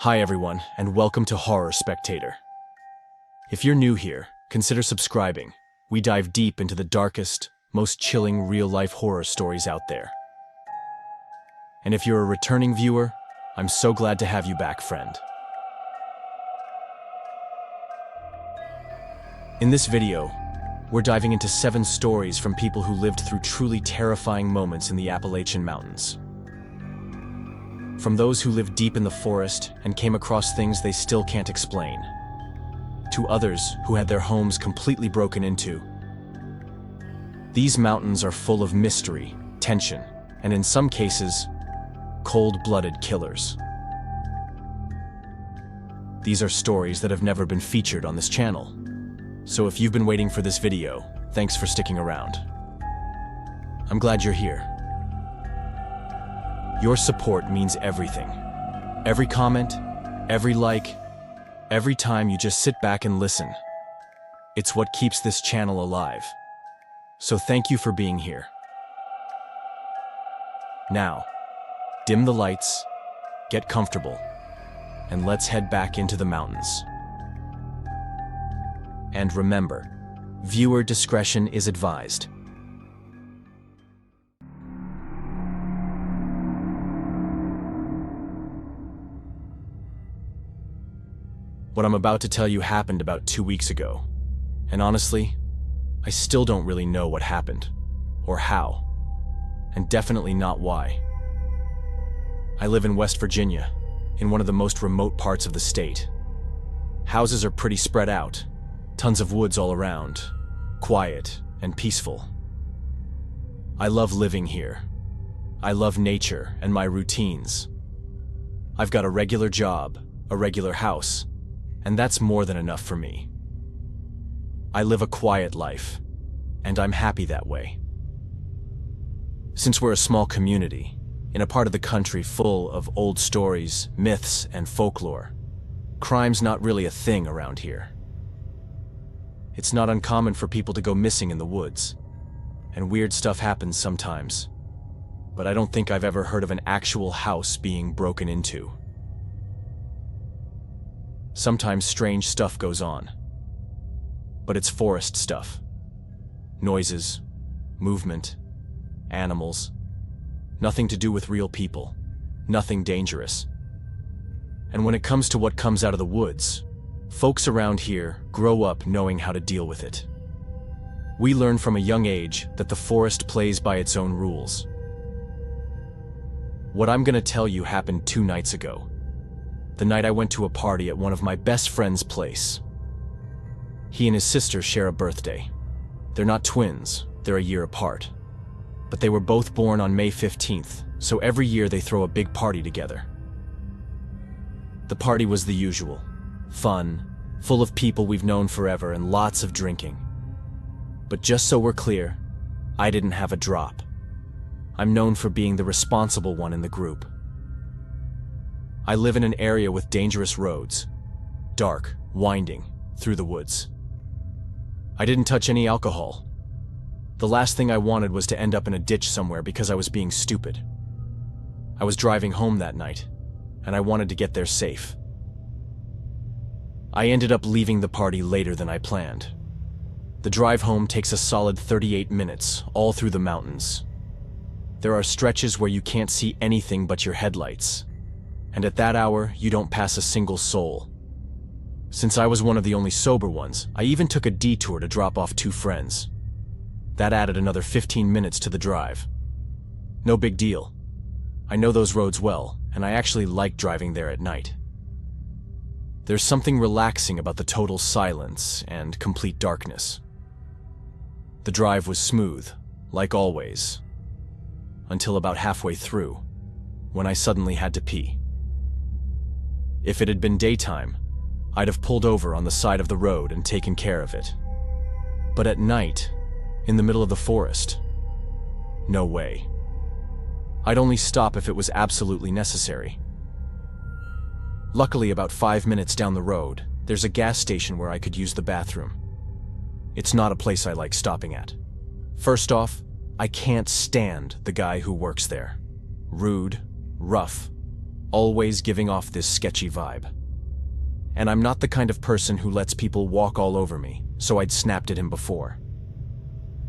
Hi everyone, and welcome to Horror Spectator. If you're new here, consider subscribing. We dive deep into the darkest, most chilling real-life horror stories out there. And if you're a returning viewer, I'm so glad to have you back, friend. In this video, we're diving into 7 stories from people who lived through truly terrifying moments in the Appalachian Mountains. From those who lived deep in the forest and came across things they still can't explain, to others who had their homes completely broken into. These mountains are full of mystery, tension, and in some cases, cold-blooded killers. These are stories that have never been featured on this channel. So if you've been waiting for this video, thanks for sticking around. I'm glad you're here. Your support means everything. Every comment, every like, every time you just sit back and listen. It's what keeps this channel alive. So thank you for being here. Now, dim the lights, get comfortable, and let's head back into the mountains. And remember, viewer discretion is advised. What I'm about to tell you happened about 2 weeks ago, and honestly, I still don't really know what happened, or how, and definitely not why. I live in West Virginia, in one of the most remote parts of the state. Houses are pretty spread out, tons of woods all around, quiet and peaceful. I love living here. I love nature and my routines. I've got a regular job, a regular house, and that's more than enough for me. I live a quiet life, and I'm happy that way. Since we're a small community, in a part of the country full of old stories, myths, and folklore, crime's not really a thing around here. It's not uncommon for people to go missing in the woods, and weird stuff happens sometimes, but I don't think I've ever heard of an actual house being broken into. Sometimes strange stuff goes on, but it's forest stuff. Noises, movement, animals, nothing to do with real people, nothing dangerous. And when it comes to what comes out of the woods, folks around here grow up knowing how to deal with it. We learn from a young age that the forest plays by its own rules. What I'm gonna tell you happened 2 nights ago. The night I went to a party at one of my best friend's place. He and his sister share a birthday. They're not twins, they're a year apart. But they were both born on May 15th, so every year they throw a big party together. The party was the usual. Fun, full of people we've known forever, and lots of drinking. But just so we're clear, I didn't have a drop. I'm known for being the responsible one in the group. I live in an area with dangerous roads, dark, winding, through the woods. I didn't touch any alcohol. The last thing I wanted was to end up in a ditch somewhere because I was being stupid. I was driving home that night, and I wanted to get there safe. I ended up leaving the party later than I planned. The drive home takes a solid 38 minutes, all through the mountains. There are stretches where you can't see anything but your headlights. And at that hour, you don't pass a single soul. Since I was one of the only sober ones, I even took a detour to drop off 2 friends. That added another 15 minutes to the drive. No big deal. I know those roads well, and I actually like driving there at night. There's something relaxing about the total silence and complete darkness. The drive was smooth, like always, until about halfway through, when I suddenly had to pee. If it had been daytime, I'd have pulled over on the side of the road and taken care of it. But at night, in the middle of the forest, no way. I'd only stop if it was absolutely necessary. Luckily, about 5 minutes down the road, there's a gas station where I could use the bathroom. It's not a place I like stopping at. First off, I can't stand the guy who works there. Rude, rough, always giving off this sketchy vibe. And I'm not the kind of person who lets people walk all over me, so I'd snapped at him before.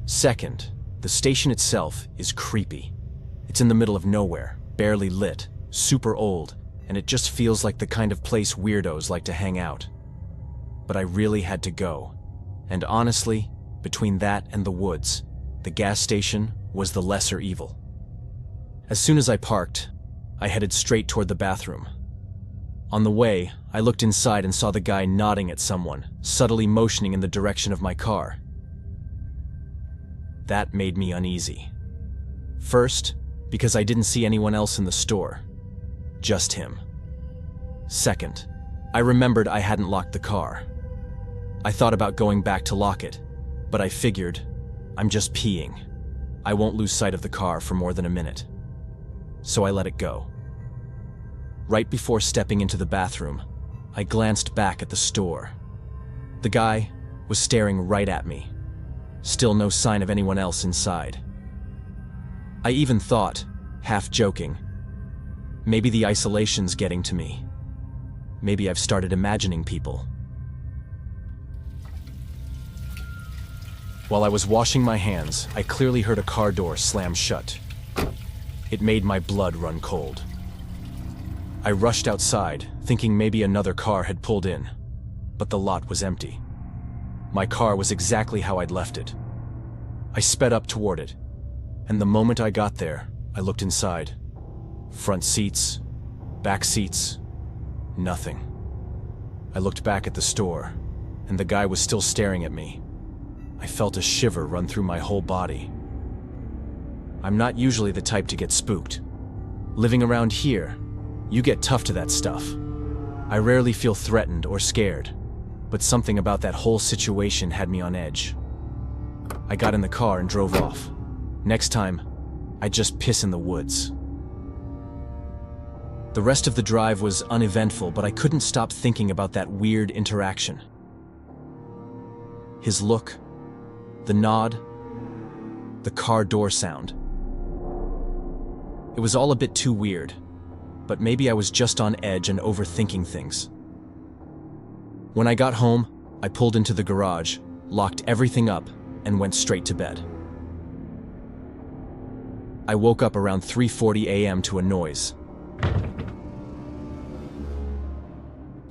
Second, the station itself is creepy. It's in the middle of nowhere, barely lit, super old, and it just feels like the kind of place weirdos like to hang out. But I really had to go. And honestly, between that and the woods, the gas station was the lesser evil. As soon as I parked, I headed straight toward the bathroom. On the way, I looked inside and saw the guy nodding at someone, subtly motioning in the direction of my car. That made me uneasy. First, because I didn't see anyone else in the store. Just him. Second, I remembered I hadn't locked the car. I thought about going back to lock it, but I figured, I'm just peeing. I won't lose sight of the car for more than a minute. So I let it go. Right before stepping into the bathroom, I glanced back at the store. The guy was staring right at me. Still no sign of anyone else inside. I even thought, half joking, maybe the isolation's getting to me. Maybe I've started imagining people. While I was washing my hands, I clearly heard a car door slam shut. It made my blood run cold. I rushed outside, thinking maybe another car had pulled in, but the lot was empty. My car was exactly how I'd left it. I sped up toward it, and the moment I got there, I looked inside. Front seats, back seats, nothing. I looked back at the store, and the guy was still staring at me. I felt a shiver run through my whole body. I'm not usually the type to get spooked. Living around here, you get tough to that stuff. I rarely feel threatened or scared, but something about that whole situation had me on edge. I got in the car and drove off. Next time, I'd just piss in the woods. The rest of the drive was uneventful, but I couldn't stop thinking about that weird interaction. His look, the nod, the car door sound. It was all a bit too weird, but maybe I was just on edge and overthinking things. When I got home, I pulled into the garage, locked everything up, and went straight to bed. I woke up around 3:40 a.m. to a noise.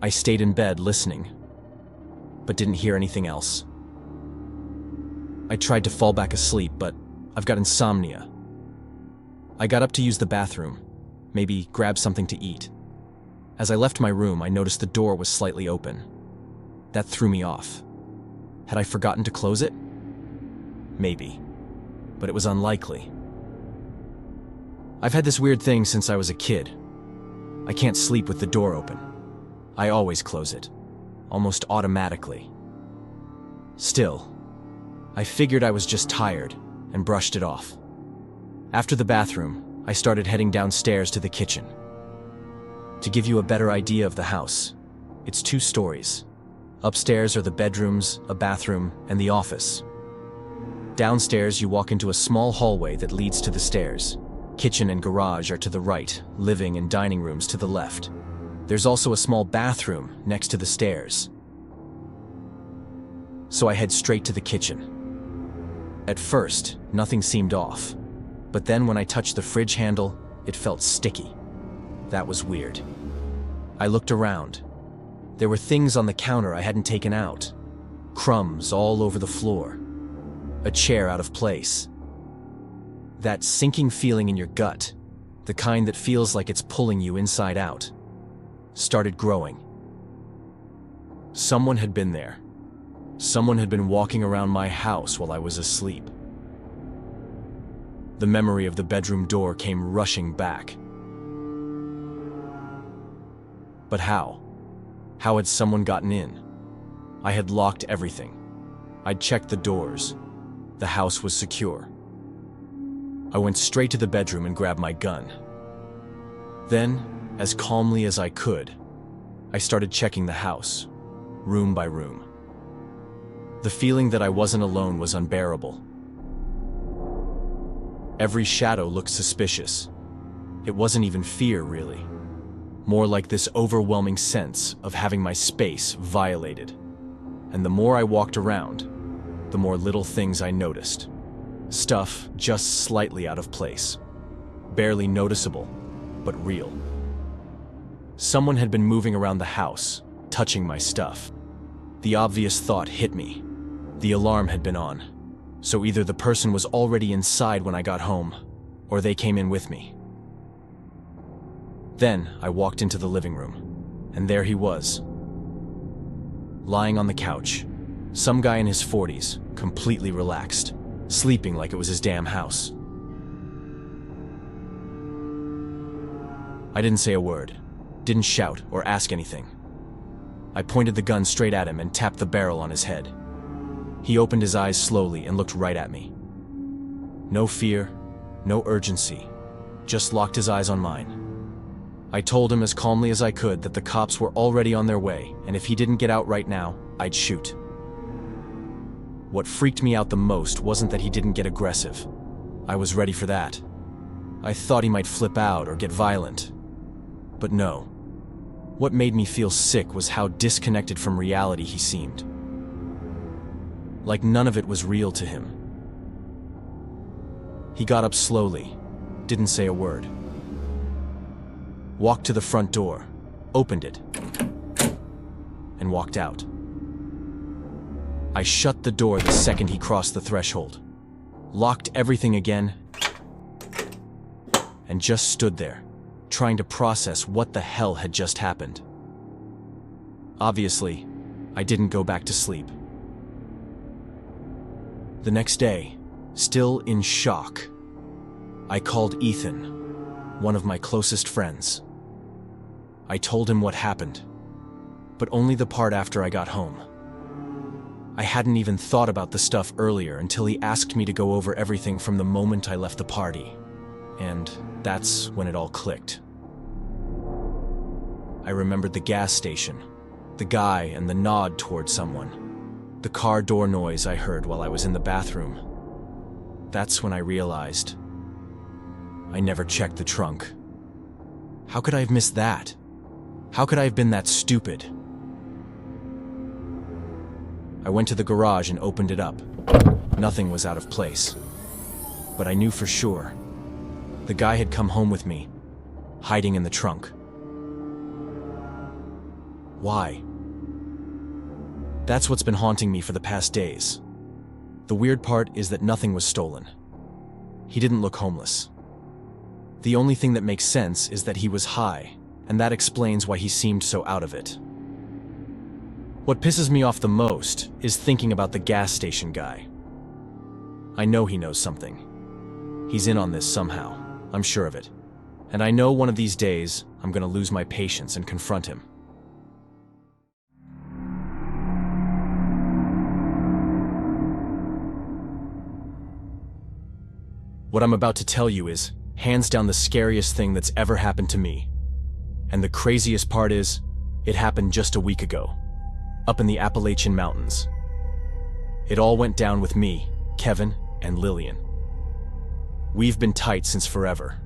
I stayed in bed listening, but didn't hear anything else. I tried to fall back asleep, but I've got insomnia. I got up to use the bathroom, maybe grab something to eat. As I left my room, I noticed the door was slightly open. That threw me off. Had I forgotten to close it? Maybe, but it was unlikely. I've had this weird thing since I was a kid. I can't sleep with the door open. I always close it, almost automatically. Still, I figured I was just tired and brushed it off. After the bathroom, I started heading downstairs to the kitchen. To give you a better idea of the house, it's 2 stories. Upstairs are the bedrooms, a bathroom, and the office. Downstairs, you walk into a small hallway that leads to the stairs. Kitchen and garage are to the right, living and dining rooms to the left. There's also a small bathroom next to the stairs. So I head straight to the kitchen. At first, nothing seemed off. But then when I touched the fridge handle, it felt sticky. That was weird. I looked around. There were things on the counter I hadn't taken out. Crumbs all over the floor. A chair out of place. That sinking feeling in your gut, the kind that feels like it's pulling you inside out, started growing. Someone had been there. Someone had been walking around my house while I was asleep. The memory of the bedroom door came rushing back. But how? How had someone gotten in? I had locked everything. I'd checked the doors. The house was secure. I went straight to the bedroom and grabbed my gun. Then, as calmly as I could, I started checking the house, room by room. The feeling that I wasn't alone was unbearable. Every shadow looked suspicious. It wasn't even fear, really. more like this overwhelming sense of having my space violated. And the more I walked around, the more little things I noticed. Stuff just slightly out of place. Barely noticeable, but real. Someone had been moving around the house, touching my stuff. The obvious thought hit me. The alarm had been on, so either the person was already inside when I got home, or they came in with me. Then I walked into the living room, and there he was. Lying on the couch, some guy in his 40s, completely relaxed, sleeping like it was his damn house. I didn't say a word, didn't shout or ask anything. I pointed the gun straight at him and tapped the barrel on his head. He opened his eyes slowly and looked right at me. No fear, no urgency, just locked his eyes on mine. I told him as calmly as I could that the cops were already on their way, and if he didn't get out right now, I'd shoot. What freaked me out the most wasn't that he didn't get aggressive. I was ready for that. I thought he might flip out or get violent. But no. What made me feel sick was how disconnected from reality he seemed. Like none of it was real to him. He got up slowly, didn't say a word. Walked to the front door, opened it, and walked out. I shut the door the second he crossed the threshold, locked everything again, and just stood there, trying to process what the hell had just happened. Obviously, I didn't go back to sleep. The next day, still in shock, I called Ethan, one of my closest friends. I told him what happened, but only the part after I got home. I hadn't even thought about the stuff earlier until he asked me to go over everything from the moment I left the party, and that's when it all clicked. I remembered the gas station, the guy and the nod toward someone, the car door noise I heard while I was in the bathroom. That's when I realized I never checked the trunk. How could I have missed that? How could I have been that stupid? I went to the garage and opened it up. Nothing was out of place. But I knew for sure. The guy had come home with me, hiding in the trunk. Why? That's what's been haunting me for the past days. The weird part is that nothing was stolen. He didn't look homeless. The only thing that makes sense is that he was high, and that explains why he seemed so out of it. What pisses me off the most is thinking about the gas station guy. I know he knows something. He's in on this somehow, I'm sure of it. And I know one of these days I'm gonna lose my patience and confront him. What I'm about to tell you is, hands down, the scariest thing that's ever happened to me. And the craziest part is, it happened just a week ago, up in the Appalachian Mountains. It all went down with me, Kevin, and Lillian. We've been tight since forever.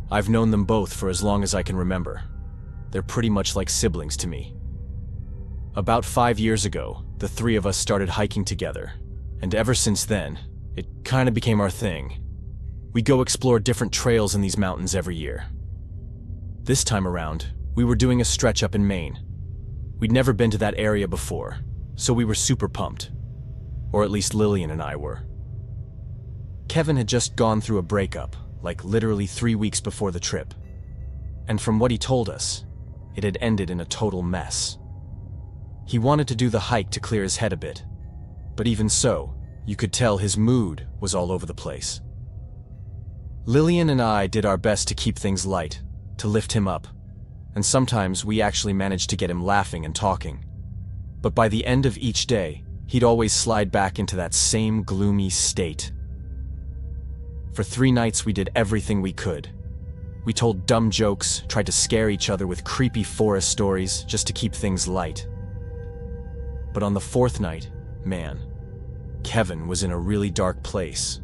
I've known them both for as long as I can remember. They're pretty much like siblings to me. About 5 years ago, the three of us started hiking together, and ever since then, it kind of became our thing. We go explore different trails in these mountains every year. This time around, we were doing a stretch up in Maine. We'd never been to that area before, so we were super pumped. Or at least Lillian and I were. Kevin had just gone through a breakup, like literally 3 weeks before the trip. And from what he told us, it had ended in a total mess. He wanted to do the hike to clear his head a bit, but even so, you could tell his mood was all over the place. Lillian and I did our best to keep things light, to lift him up, and sometimes we actually managed to get him laughing and talking. But by the end of each day, he'd always slide back into that same gloomy state. For 3 nights we did everything we could. We told dumb jokes, tried to scare each other with creepy forest stories just to keep things light. But on the 4th night, man, Kevin was in a really dark place.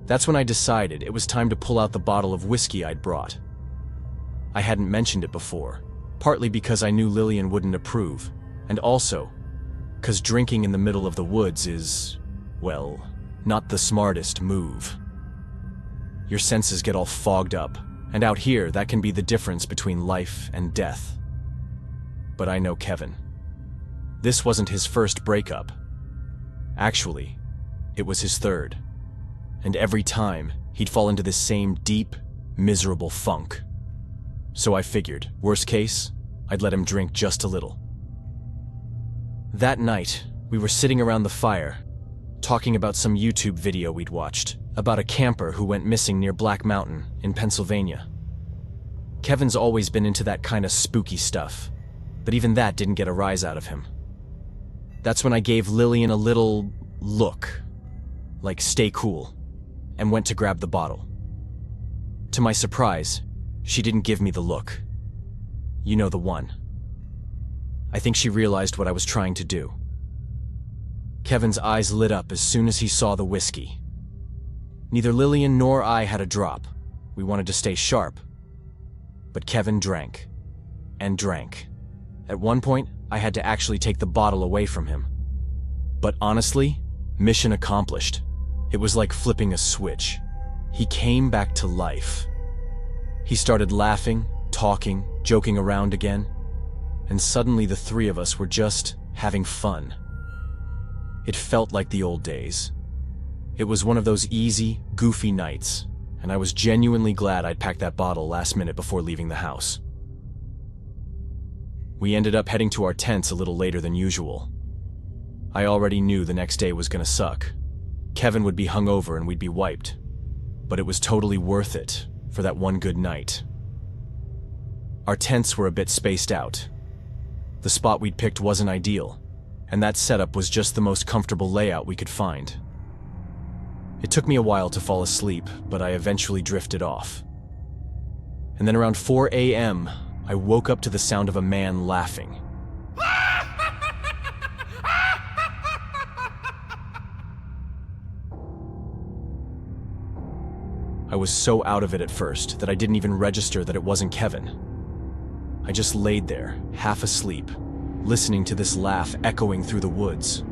That's when I decided it was time to pull out the bottle of whiskey I'd brought. I hadn't mentioned it before, partly because I knew Lillian wouldn't approve, and also because drinking in the middle of the woods is, well, not the smartest move. Your senses get all fogged up, and out here that can be the difference between life and death. But I know Kevin. This wasn't his first breakup. Actually, it was his third. And every time, he'd fall into this same deep, miserable funk. So I figured, worst case, I'd let him drink just a little. That night, we were sitting around the fire, talking about some YouTube video we'd watched about a camper who went missing near Black Mountain in Pennsylvania. Kevin's always been into that kind of spooky stuff, but even that didn't get a rise out of him. That's when I gave Lillian a little look, like stay cool, and went to grab the bottle. To my surprise, she didn't give me the look. You know, the one. I think she realized what I was trying to do. Kevin's eyes lit up as soon as he saw the whiskey. Neither Lillian nor I had a drop. We wanted to stay sharp. But Kevin drank. And drank. At one point, I had to actually take the bottle away from him. But honestly, mission accomplished. It was like flipping a switch. He came back to life. He started laughing, talking, joking around again. And suddenly the three of us were just having fun. It felt like the old days. It was one of those easy, goofy nights, and I was genuinely glad I'd packed that bottle last minute before leaving the house. We ended up heading to our tents a little later than usual. I already knew the next day was gonna suck. Kevin would be hungover and we'd be wiped. But it was totally worth it for that one good night. Our tents were a bit spaced out. The spot we'd picked wasn't ideal, and that setup was just the most comfortable layout we could find. It took me a while to fall asleep, but I eventually drifted off. And then around 4 a.m., I woke up to the sound of a man laughing. I was so out of it at first that I didn't even register that it wasn't Kevin. I just laid there, half asleep, listening to this laugh echoing through the woods.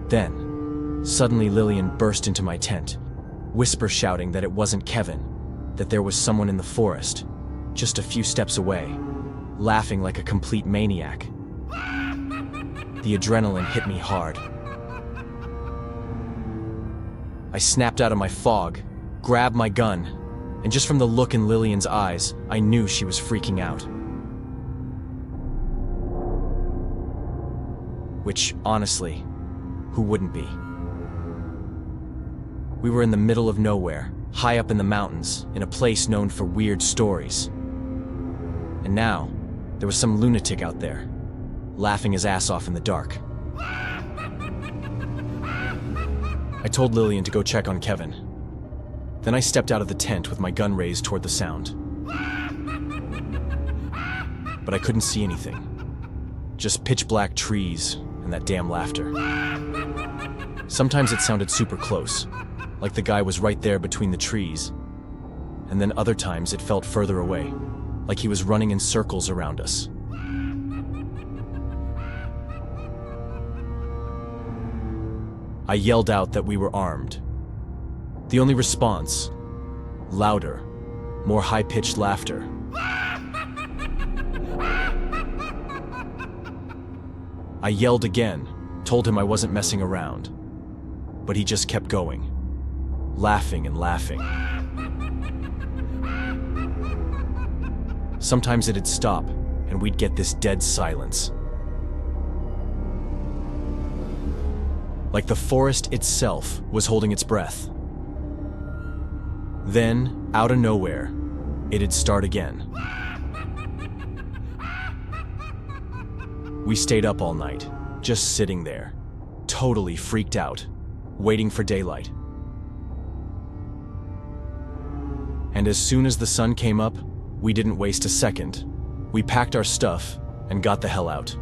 Then, suddenly Lillian burst into my tent, whisper shouting that it wasn't Kevin, that there was someone in the forest, just a few steps away, laughing like a complete maniac. The adrenaline hit me hard. I snapped out of my fog, grabbed my gun, and just from the look in Lillian's eyes, I knew she was freaking out. Which, honestly, who wouldn't be? We were in the middle of nowhere, high up in the mountains, in a place known for weird stories. And now, there was some lunatic out there, laughing his ass off in the dark. I told Lillian to go check on Kevin. Then I stepped out of the tent with my gun raised toward the sound. But I couldn't see anything. Just pitch black trees and that damn laughter. Sometimes it sounded super close, like the guy was right there between the trees. And then other times it felt further away, like he was running in circles around us. I yelled out that we were armed. The only response, louder, more high-pitched laughter. I yelled again, told him I wasn't messing around. But he just kept going, laughing and laughing. Sometimes it'd stop, and we'd get this dead silence. Like the forest itself was holding its breath. Then, out of nowhere, it'd start again. We stayed up all night, just sitting there, totally freaked out, waiting for daylight. And as soon as the sun came up, we didn't waste a second. We packed our stuff and got the hell out.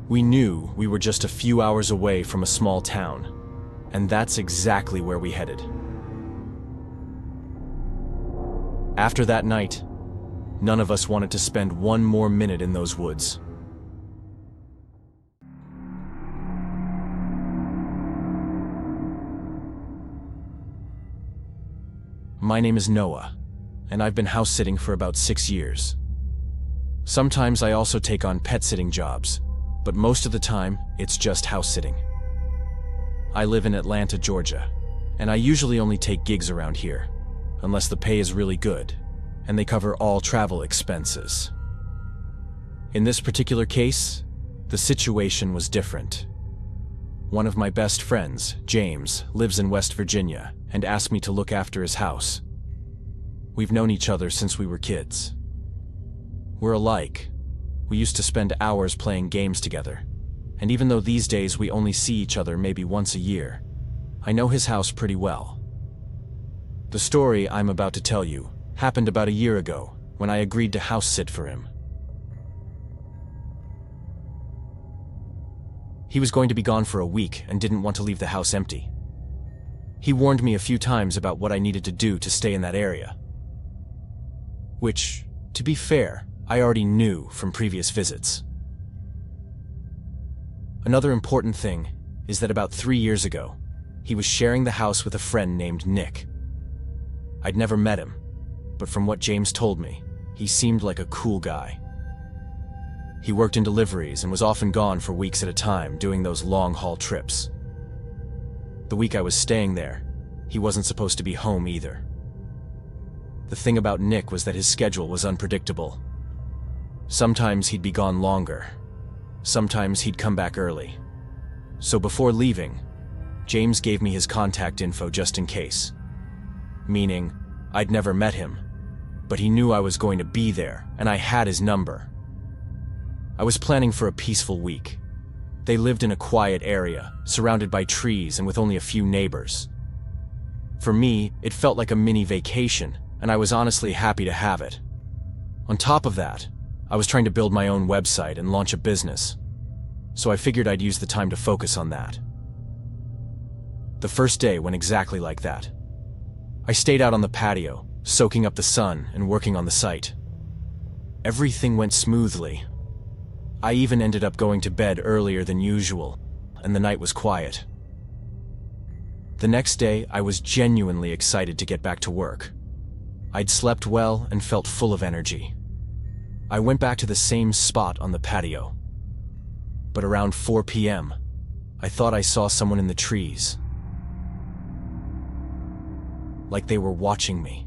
We knew we were just a few hours away from a small town, And that's exactly where we headed. After that night, none of us wanted to spend one more minute in those woods. My name is Noah, and I've been house sitting for about 6 years. Sometimes I also take on pet sitting jobs, but most of the time, it's just house sitting. I live in Atlanta, Georgia, and I usually only take gigs around here, unless the pay is really good, and they cover all travel expenses. In this particular case, the situation was different. One of my best friends, James, lives in West Virginia and asked me to look after his house. We've known each other since we were kids. We're alike. We used to spend hours playing games together, and even though these days we only see each other maybe once a year, I know his house pretty well. The story I'm about to tell you happened about a year ago when I agreed to house sit for him. He was going to be gone for a week and didn't want to leave the house empty. He warned me a few times about what I needed to do to stay in that area. Which, to be fair, I already knew from previous visits. Another important thing is that about 3 years ago, he was sharing the house with a friend named Nick. I'd never met him, but from what James told me, he seemed like a cool guy. He worked in deliveries and was often gone for weeks at a time doing those long-haul trips. The week I was staying there, he wasn't supposed to be home either. The thing about Nick was that his schedule was unpredictable. Sometimes he'd be gone longer. Sometimes he'd come back early. So before leaving, James gave me his contact info just in case. Meaning, I'd never met him, but he knew I was going to be there, and I had his number. I was planning for a peaceful week. They lived in a quiet area, surrounded by trees and with only a few neighbors. For me, it felt like a mini vacation, and I was honestly happy to have it. On top of that, I was trying to build my own website and launch a business, so I figured I'd use the time to focus on that. The first day went exactly like that. I stayed out on the patio, soaking up the sun and working on the site. Everything went smoothly. I even ended up going to bed earlier than usual, and the night was quiet. The next day, I was genuinely excited to get back to work. I'd slept well and felt full of energy. I went back to the same spot on the patio. But around 4 p.m., I thought I saw someone in the trees. Like they were watching me.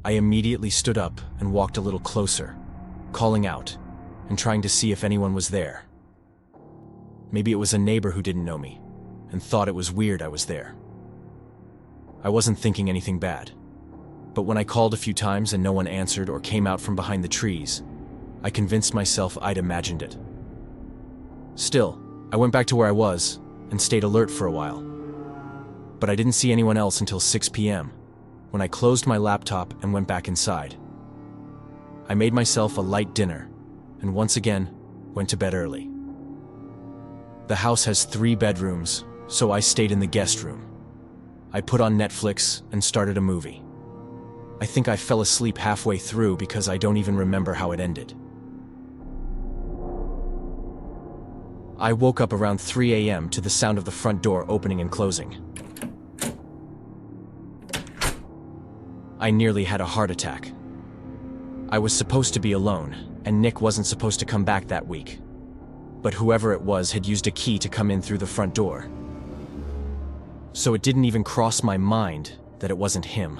I immediately stood up and walked a little closer, calling out and trying to see if anyone was there. Maybe it was a neighbor who didn't know me and thought it was weird I was there. I wasn't thinking anything bad, but when I called a few times and no one answered or came out from behind the trees, I convinced myself I'd imagined it. Still, I went back to where I was and stayed alert for a while. But I didn't see anyone else until 6 p.m., when I closed my laptop and went back inside. I made myself a light dinner and once again went to bed early. The house has 3 bedrooms, so I stayed in the guest room. I put on Netflix and started a movie. I think I fell asleep halfway through because I don't even remember how it ended. I woke up around 3 a.m. to the sound of the front door opening and closing. I nearly had a heart attack. I was supposed to be alone, and Nick wasn't supposed to come back that week. But whoever it was had used a key to come in through the front door. So it didn't even cross my mind that it wasn't him.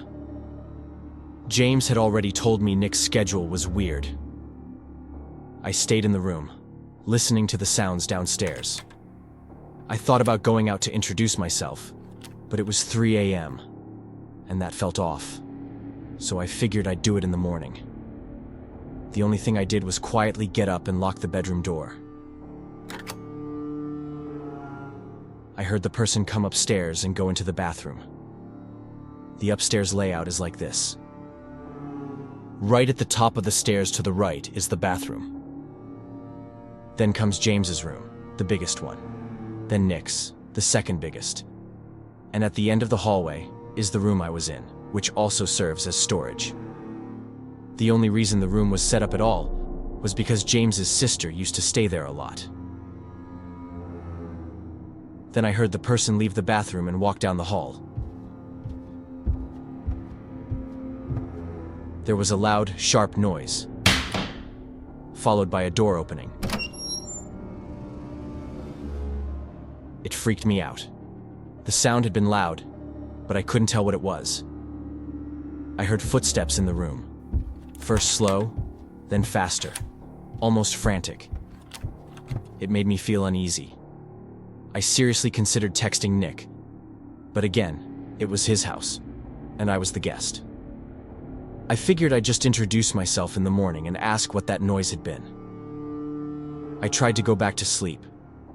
James had already told me Nick's schedule was weird. I stayed in the room, listening to the sounds downstairs. I thought about going out to introduce myself, but it was 3 a.m., and that felt off. So I figured I'd do it in the morning. The only thing I did was quietly get up and lock the bedroom door. I heard the person come upstairs and go into the bathroom. The upstairs layout is like this. Right at the top of the stairs to the right is the bathroom. Then comes James's room, the biggest one. Then Nick's, the second biggest. and at the end of the hallway is the room I was in, which also serves as storage. The only reason the room was set up at all was because James's sister used to stay there a lot. Then I heard the person leave the bathroom and walk down the hall. There was a loud, sharp noise, followed by a door opening. It freaked me out. The sound had been loud, but I couldn't tell what it was. I heard footsteps in the room. First slow, then faster, almost frantic. It made me feel uneasy. I seriously considered texting Nick, but again, it was his house, and I was the guest. I figured I'd just introduce myself in the morning and ask what that noise had been. I tried to go back to sleep,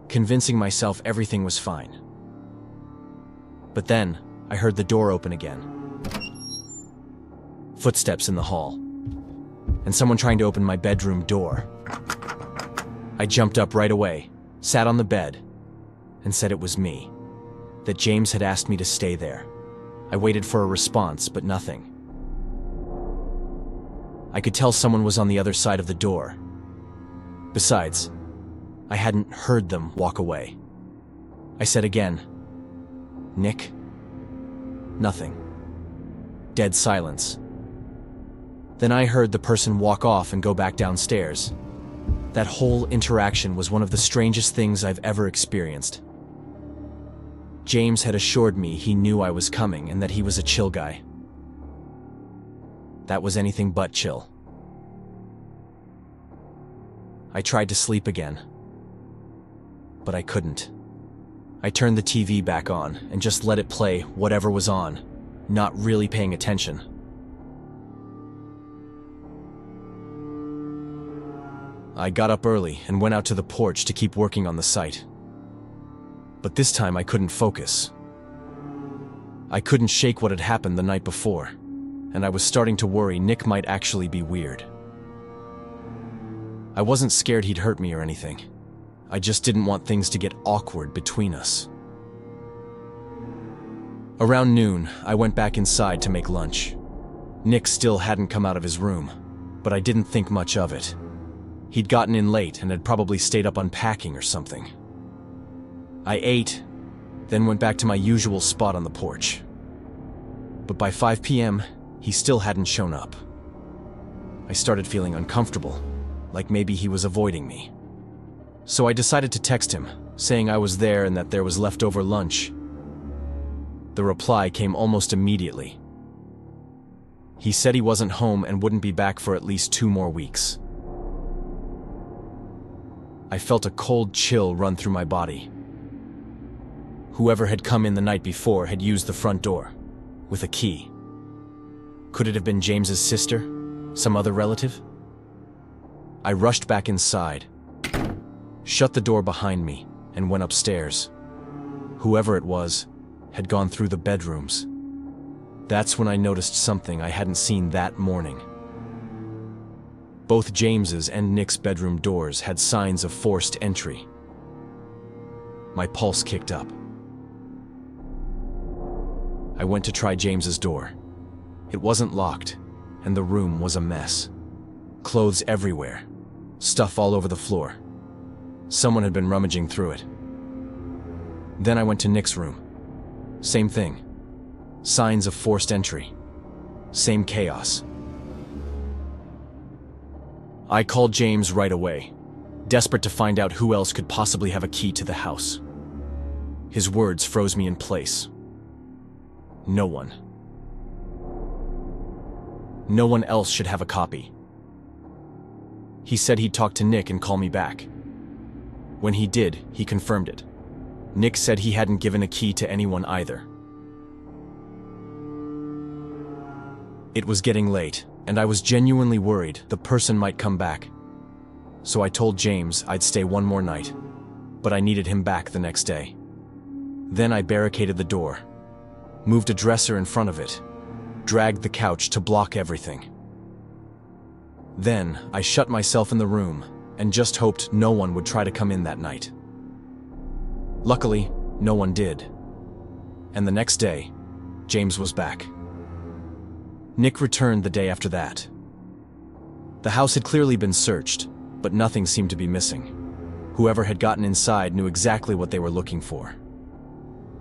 convincing myself everything was fine. But then, I heard the door open again. Footsteps in the hall, and someone trying to open my bedroom door. I jumped up right away, sat on the bed, and said it was me, that James had asked me to stay there. I waited for a response, but nothing. I could tell someone was on the other side of the door. Besides, I hadn't heard them walk away. I said again, "Nick?" Nothing. Dead silence. Then I heard the person walk off and go back downstairs. That whole interaction was one of the strangest things I've ever experienced. James had assured me he knew I was coming and that he was a chill guy. That was anything but chill. I tried to sleep again, but I couldn't. I turned the TV back on and just let it play whatever was on, not really paying attention. I got up early and went out to the porch to keep working on the site. But this time I couldn't focus. I couldn't shake what had happened the night before, and I was starting to worry Nick might actually be weird. I wasn't scared he'd hurt me or anything. I just didn't want things to get awkward between us. Around noon, I went back inside to make lunch. Nick still hadn't come out of his room, but I didn't think much of it. He'd gotten in late and had probably stayed up unpacking or something. I ate, then went back to my usual spot on the porch. But by 5 p.m., he still hadn't shown up. I started feeling uncomfortable, like maybe he was avoiding me. So I decided to text him, saying I was there and that there was leftover lunch. The reply came almost immediately. He said he wasn't home and wouldn't be back for at least 2 more weeks. I felt a cold chill run through my body. Whoever had come in the night before had used the front door, with a key. Could it have been James's sister? Some other relative? I rushed back inside, shut the door behind me, and went upstairs. Whoever it was had gone through the bedrooms. That's when I noticed something I hadn't seen that morning. Both James's and Nick's bedroom doors had signs of forced entry. My pulse kicked up. I went to try James's door. It wasn't locked, and the room was a mess. Clothes everywhere, stuff all over the floor. Someone had been rummaging through it. Then I went to Nick's room. Same thing. Signs of forced entry. Same chaos. I called James right away, desperate to find out who else could possibly have a key to the house. His words froze me in place. No one. No one else should have a copy. He said he'd talk to Nick and call me back. When he did, he confirmed it. Nick said he hadn't given a key to anyone either. It was getting late, and I was genuinely worried the person might come back. So I told James I'd stay one more night, but I needed him back the next day. Then I barricaded the door, moved a dresser in front of it, dragged the couch to block everything. Then I shut myself in the room and just hoped no one would try to come in that night. Luckily, no one did. And the next day, James was back. Nick returned the day after that. The house had clearly been searched, but nothing seemed to be missing. Whoever had gotten inside knew exactly what they were looking for.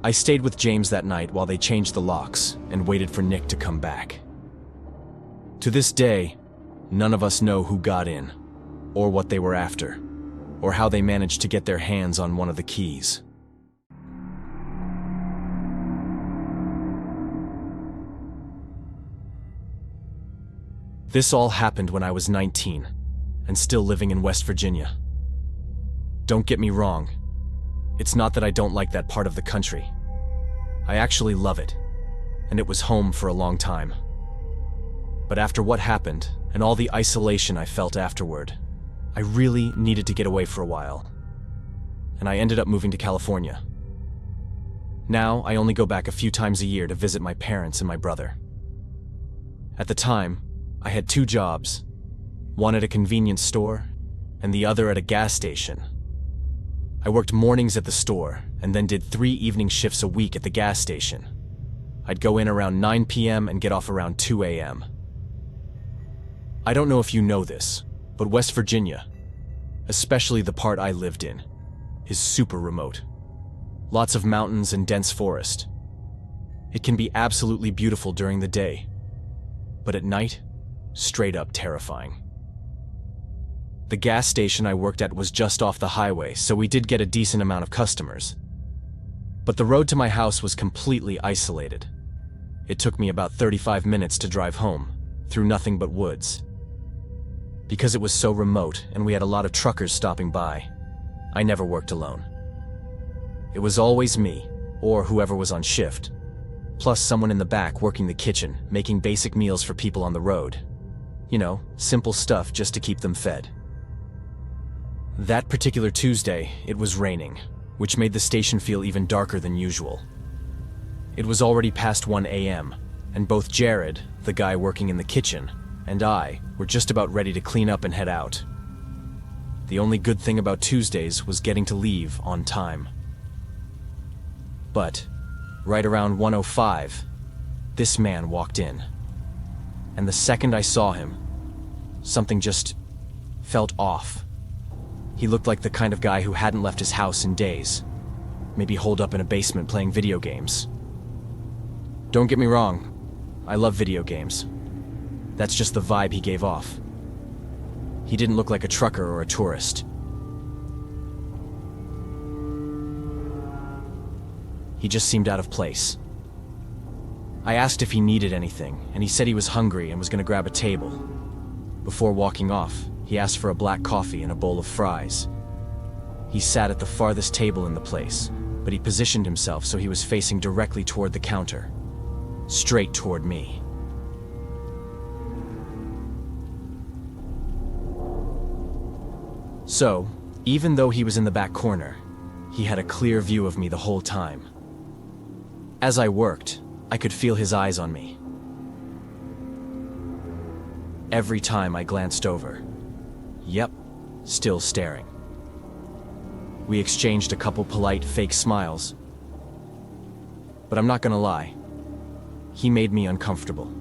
I stayed with James that night while they changed the locks and waited for Nick to come back. To this day, none of us know who got in, or what they were after, or how they managed to get their hands on one of the keys. This all happened when I was 19, and still living in West Virginia. Don't get me wrong, it's not that I don't like that part of the country. I actually love it, and it was home for a long time. But after what happened, and all the isolation I felt afterward, I really needed to get away for a while. And I ended up moving to California. Now, I only go back a few times a year to visit my parents and my brother. At the time, I had 2 jobs, one at a convenience store, and the other at a gas station. I worked mornings at the store, and then did 3 evening shifts a week at the gas station. I'd go in around 9 p.m. and get off around 2 a.m. I don't know if you know this, but West Virginia, especially the part I lived in, is super remote. Lots of mountains and dense forest. It can be absolutely beautiful during the day, but at night, straight up terrifying. The gas station I worked at was just off the highway, so we did get a decent amount of customers. But the road to my house was completely isolated. It took me about 35 minutes to drive home, through nothing but woods. Because it was so remote and we had a lot of truckers stopping by, I never worked alone. It was always me, or whoever was on shift, plus someone in the back working the kitchen, making basic meals for people on the road. You know, simple stuff just to keep them fed. That particular Tuesday, it was raining, which made the station feel even darker than usual. It was already past 1 a.m., and both Jared, the guy working in the kitchen, and I were just about ready to clean up and head out. The only good thing about Tuesdays was getting to leave on time. But, right around 1:05, this man walked in. And the second I saw him, something just felt off. He looked like the kind of guy who hadn't left his house in days, maybe holed up in a basement playing video games. Don't get me wrong, I love video games. That's just the vibe he gave off. He didn't look like a trucker or a tourist. He just seemed out of place. I asked if he needed anything, and he said he was hungry and was going to grab a table. Before walking off, he asked for a black coffee and a bowl of fries. He sat at the farthest table in the place, but he positioned himself so he was facing directly toward the counter, straight toward me. So, even though he was in the back corner, he had a clear view of me the whole time. As I worked, I could feel his eyes on me. Every time I glanced over, yep, still staring. We exchanged a couple polite fake smiles. But I'm not gonna lie, he made me uncomfortable.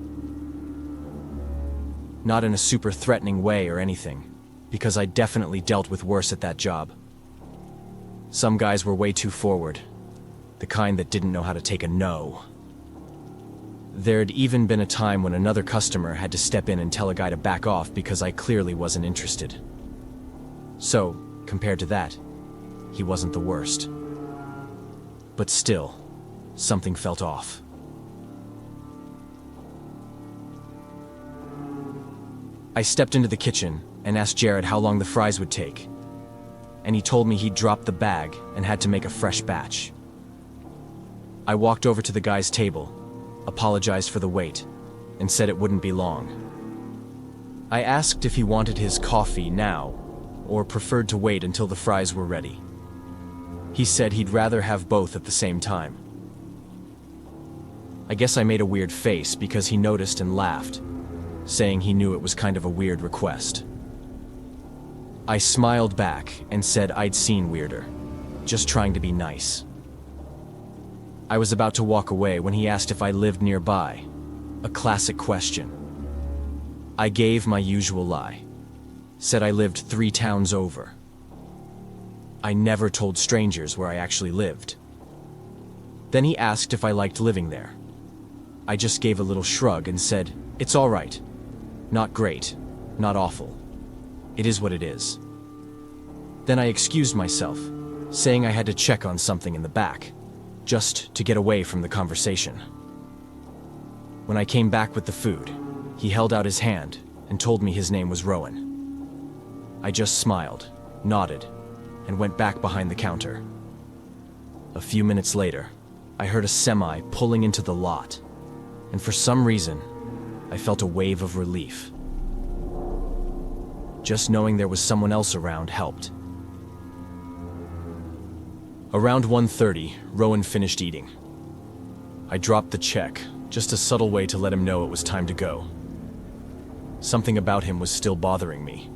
Not in a super threatening way or anything, because I definitely dealt with worse at that job. Some guys were way too forward, the kind that didn't know how to take a no. There'd even been a time when another customer had to step in and tell a guy to back off because I clearly wasn't interested. So, compared to that, he wasn't the worst. But still, something felt off. I stepped into the kitchen and asked Jared how long the fries would take, and he told me he'd dropped the bag and had to make a fresh batch. I walked over to the guy's table, apologized for the wait, and said it wouldn't be long. I asked if he wanted his coffee now, or preferred to wait until the fries were ready. He said he'd rather have both at the same time. I guess I made a weird face because he noticed and laughed, saying he knew it was kind of a weird request. I smiled back and said I'd seen weirder, just trying to be nice. I was about to walk away when he asked if I lived nearby. A classic question. I gave my usual lie. Said I lived 3 towns over. I never told strangers where I actually lived. Then he asked if I liked living there. I just gave a little shrug and said, "It's all right. Not great, not awful. It is what it is." Then I excused myself, saying I had to check on something in the back, just to get away from the conversation. When I came back with the food, he held out his hand and told me his name was Rowan. I just smiled, nodded, and went back behind the counter. A few minutes later, I heard a semi pulling into the lot, and for some reason, I felt a wave of relief. Just knowing there was someone else around helped. Around 1:30, Rowan finished eating. I dropped the check, just a subtle way to let him know it was time to go. Something about him was still bothering me.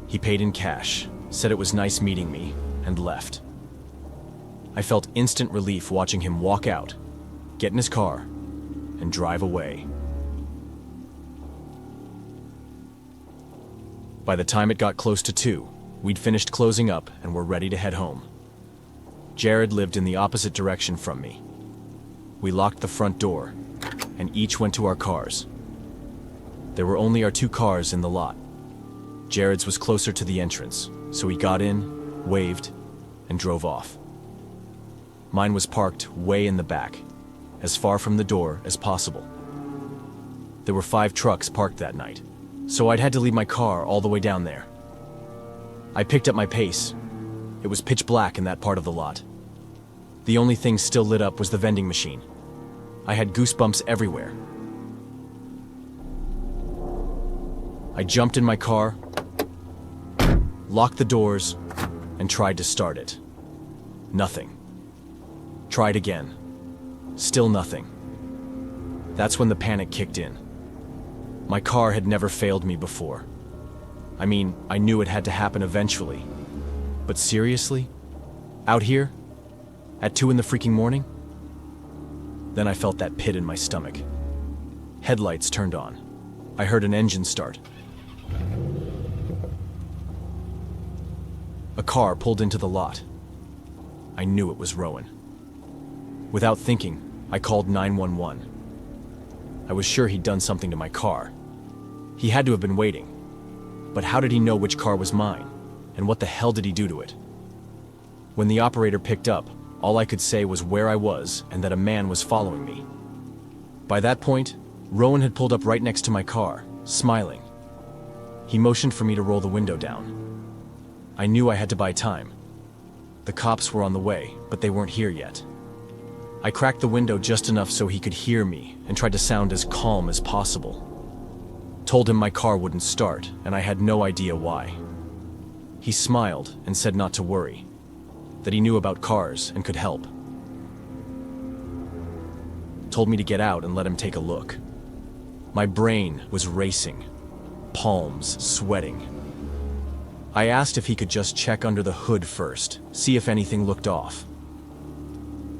He paid in cash, said it was nice meeting me, and left. I felt instant relief watching him walk out, get in his car, and drive away. By the time it got close to 2, we'd finished closing up and were ready to head home. Jared lived in the opposite direction from me. We locked the front door, and each went to our cars. There were only our 2 cars in the lot. Jared's was closer to the entrance, so he got in, waved, and drove off. Mine was parked way in the back, as far from the door as possible. There were 5 trucks parked that night, so I'd had to leave my car all the way down there. I picked up my pace. It was pitch black in that part of the lot. The only thing still lit up was the vending machine. I had goosebumps everywhere. I jumped in my car, locked the doors, and tried to start it. Nothing. Tried again. Still nothing. That's when the panic kicked in. My car had never failed me before. I mean, I knew it had to happen eventually. But seriously? Out here? At 2 in the freaking morning? Then I felt that pit in my stomach. Headlights turned on. I heard an engine start. A car pulled into the lot. I knew it was Rowan. Without thinking, I called 911. I was sure he'd done something to my car. He had to have been waiting. But how did he know which car was mine? And what the hell did he do to it? When the operator picked up, all I could say was where I was and that a man was following me. By that point, Rowan had pulled up right next to my car, smiling. He motioned for me to roll the window down. I knew I had to buy time. The cops were on the way, but they weren't here yet. I cracked the window just enough so he could hear me and tried to sound as calm as possible. Told him my car wouldn't start, and I had no idea why. He smiled and said not to worry, that he knew about cars and could help. Told me to get out and let him take a look. My brain was racing, palms sweating. I asked if he could just check under the hood first, see if anything looked off.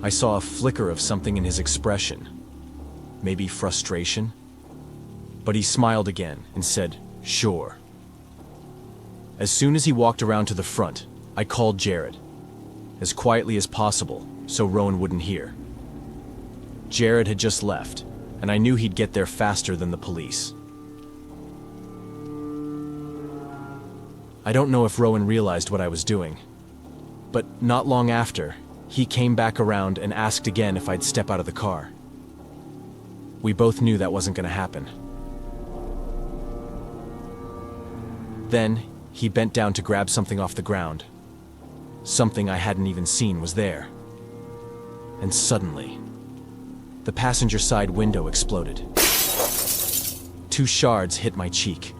I saw a flicker of something in his expression, maybe frustration. But he smiled again and said, "Sure." As soon as he walked around to the front, I called Jared, as quietly as possible so Rowan wouldn't hear. Jared had just left, and I knew he'd get there faster than the police. I don't know if Rowan realized what I was doing, but not long after, he came back around and asked again if I'd step out of the car. We both knew that wasn't going to happen. Then, he bent down to grab something off the ground. Something I hadn't even seen was there. And suddenly, the passenger side window exploded. 2 shards hit my cheek.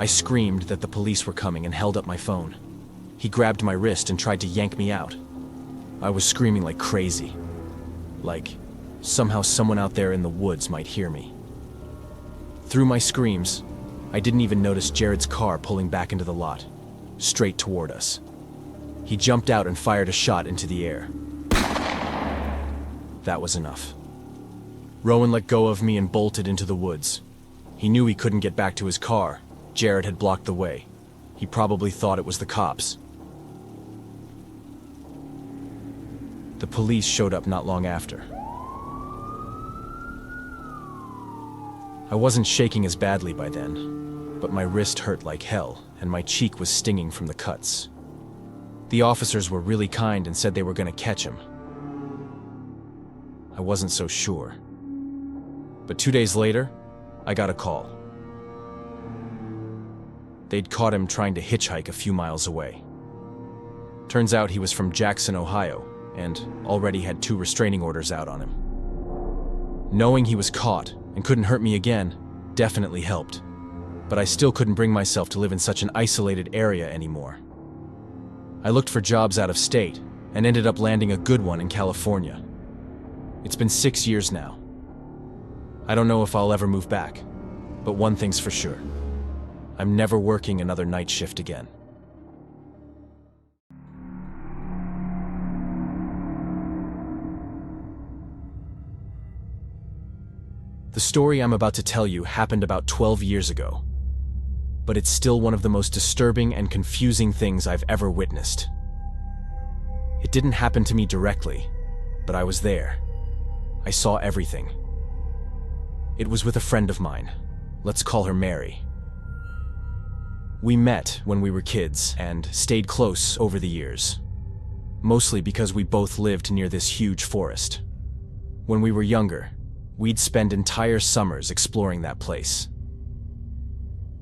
I screamed that the police were coming and held up my phone. He grabbed my wrist and tried to yank me out. I was screaming like crazy. Like, somehow someone out there in the woods might hear me. Through my screams, I didn't even notice Jared's car pulling back into the lot, straight toward us. He jumped out and fired a shot into the air. That was enough. Rowan let go of me and bolted into the woods. He knew he couldn't get back to his car. Jared had blocked the way. He probably thought it was the cops. The police showed up not long after. I wasn't shaking as badly by then, but my wrist hurt like hell, and my cheek was stinging from the cuts. The officers were really kind and said they were going to catch him. I wasn't so sure. But 2 days later, I got a call. They'd caught him trying to hitchhike a few miles away. Turns out he was from Jackson, Ohio, and already had 2 restraining orders out on him. Knowing he was caught and couldn't hurt me again definitely helped, but I still couldn't bring myself to live in such an isolated area anymore. I looked for jobs out of state and ended up landing a good one in California. It's been 6 years now. I don't know if I'll ever move back, but one thing's for sure. I'm never working another night shift again. The story I'm about to tell you happened about 12 years ago, but it's still one of the most disturbing and confusing things I've ever witnessed. It didn't happen to me directly, but I was there. I saw everything. It was with a friend of mine. Let's call her Mary. We met when we were kids and stayed close over the years, mostly because we both lived near this huge forest. When we were younger, we'd spend entire summers exploring that place.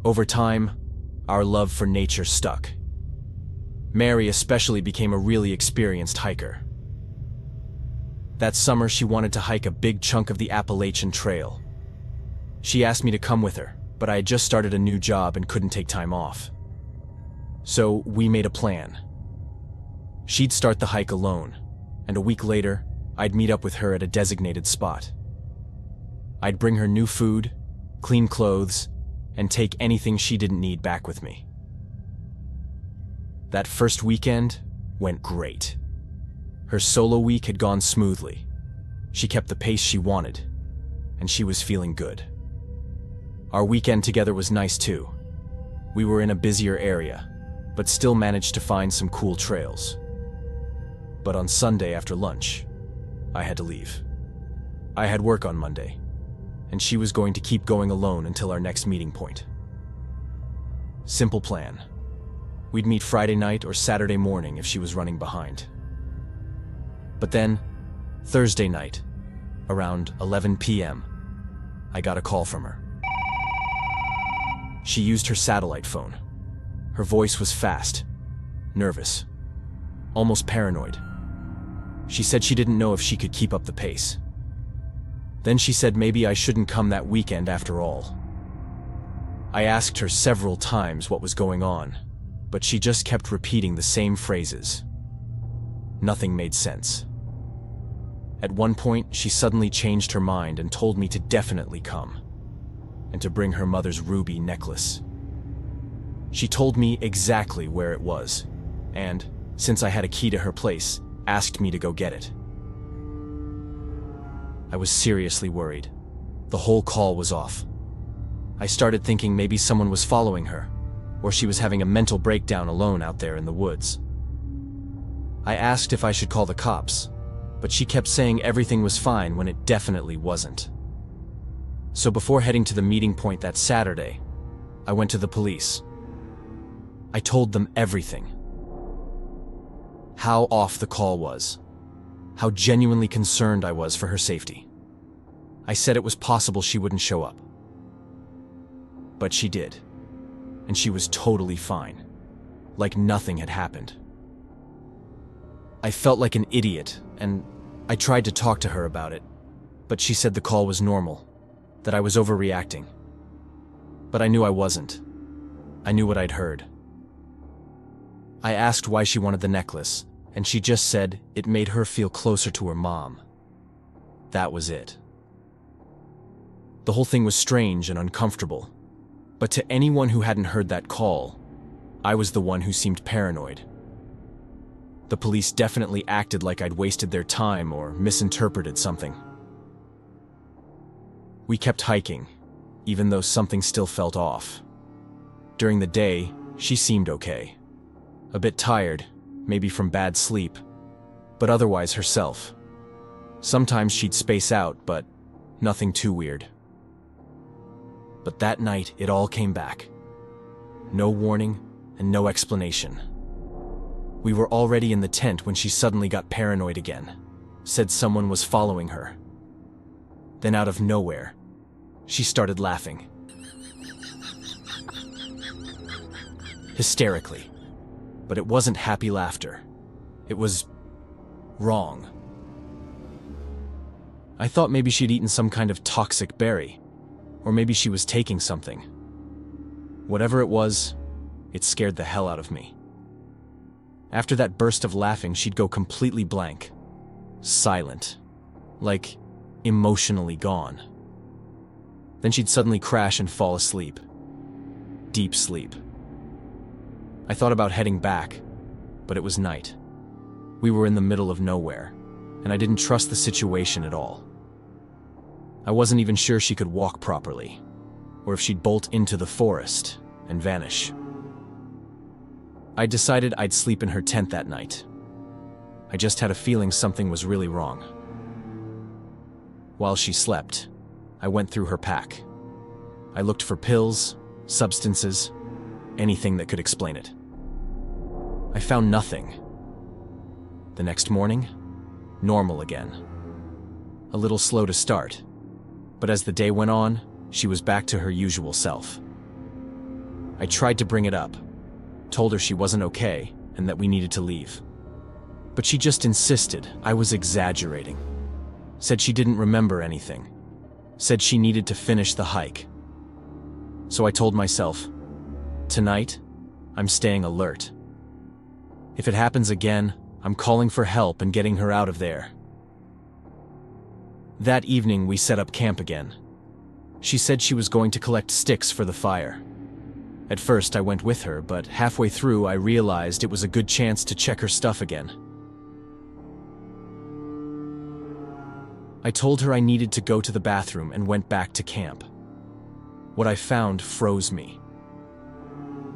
Over time, our love for nature stuck. Mary especially became a really experienced hiker. That summer, she wanted to hike a big chunk of the Appalachian Trail. She asked me to come with her, but I had just started a new job and couldn't take time off. So we made a plan. She'd start the hike alone, and a week later, I'd meet up with her at a designated spot. I'd bring her new food, clean clothes, and take anything she didn't need back with me. That first weekend went great. Her solo week had gone smoothly. She kept the pace she wanted, and she was feeling good. Our weekend together was nice too. We were in a busier area, but still managed to find some cool trails. But on Sunday after lunch, I had to leave. I had work on Monday, and she was going to keep going alone until our next meeting point. Simple plan. We'd meet Friday night or Saturday morning if she was running behind. But then, Thursday night, around 11 p.m., I got a call from her. She used her satellite phone. Her voice was fast, nervous, almost paranoid. She said she didn't know if she could keep up the pace. Then she said maybe I shouldn't come that weekend after all. I asked her several times what was going on, but she just kept repeating the same phrases. Nothing made sense. At one point, she suddenly changed her mind and told me to definitely come, and to bring her mother's ruby necklace. She told me exactly where it was, and, since I had a key to her place, asked me to go get it. I was seriously worried. The whole call was off. I started thinking maybe someone was following her, or she was having a mental breakdown alone out there in the woods. I asked if I should call the cops, but she kept saying everything was fine when it definitely wasn't. So before heading to the meeting point that Saturday, I went to the police. I told them everything. How off the call was. How genuinely concerned I was for her safety. I said it was possible she wouldn't show up. But she did. And she was totally fine. Like nothing had happened. I felt like an idiot, and I tried to talk to her about it, but she said the call was normal, that I was overreacting. But I knew I wasn't. I knew what I'd heard. I asked why she wanted the necklace, and she just said it made her feel closer to her mom. That was it. The whole thing was strange and uncomfortable, but to anyone who hadn't heard that call, I was the one who seemed paranoid. The police definitely acted like I'd wasted their time or misinterpreted something. We kept hiking, even though something still felt off. During the day, she seemed okay. A bit tired, maybe from bad sleep, but otherwise herself. Sometimes she'd space out, but nothing too weird. But that night, it all came back. No warning and no explanation. We were already in the tent when she suddenly got paranoid again, said someone was following her. Then out of nowhere, she started laughing. Hysterically. But it wasn't happy laughter. It was wrong. I thought maybe she'd eaten some kind of toxic berry, or maybe she was taking something. Whatever it was, it scared the hell out of me. After that burst of laughing, she'd go completely blank, silent, like emotionally gone. Then she'd suddenly crash and fall asleep. Deep sleep. I thought about heading back, but it was night. We were in the middle of nowhere, and I didn't trust the situation at all. I wasn't even sure she could walk properly, or if she'd bolt into the forest and vanish. I decided I'd sleep in her tent that night. I just had a feeling something was really wrong. While she slept, I went through her pack. I looked for pills, substances, anything that could explain it. I found nothing. The next morning, normal again. A little slow to start, but as the day went on, she was back to her usual self. I tried to bring it up, told her she wasn't okay and that we needed to leave. But she just insisted I was exaggerating. Said she didn't remember anything. Said she needed to finish the hike. So I told myself, tonight, I'm staying alert. If it happens again, I'm calling for help and getting her out of there. That evening, we set up camp again. She said she was going to collect sticks for the fire. At first, I went with her, but halfway through, I realized it was a good chance to check her stuff again. I told her I needed to go to the bathroom and went back to camp. What I found froze me.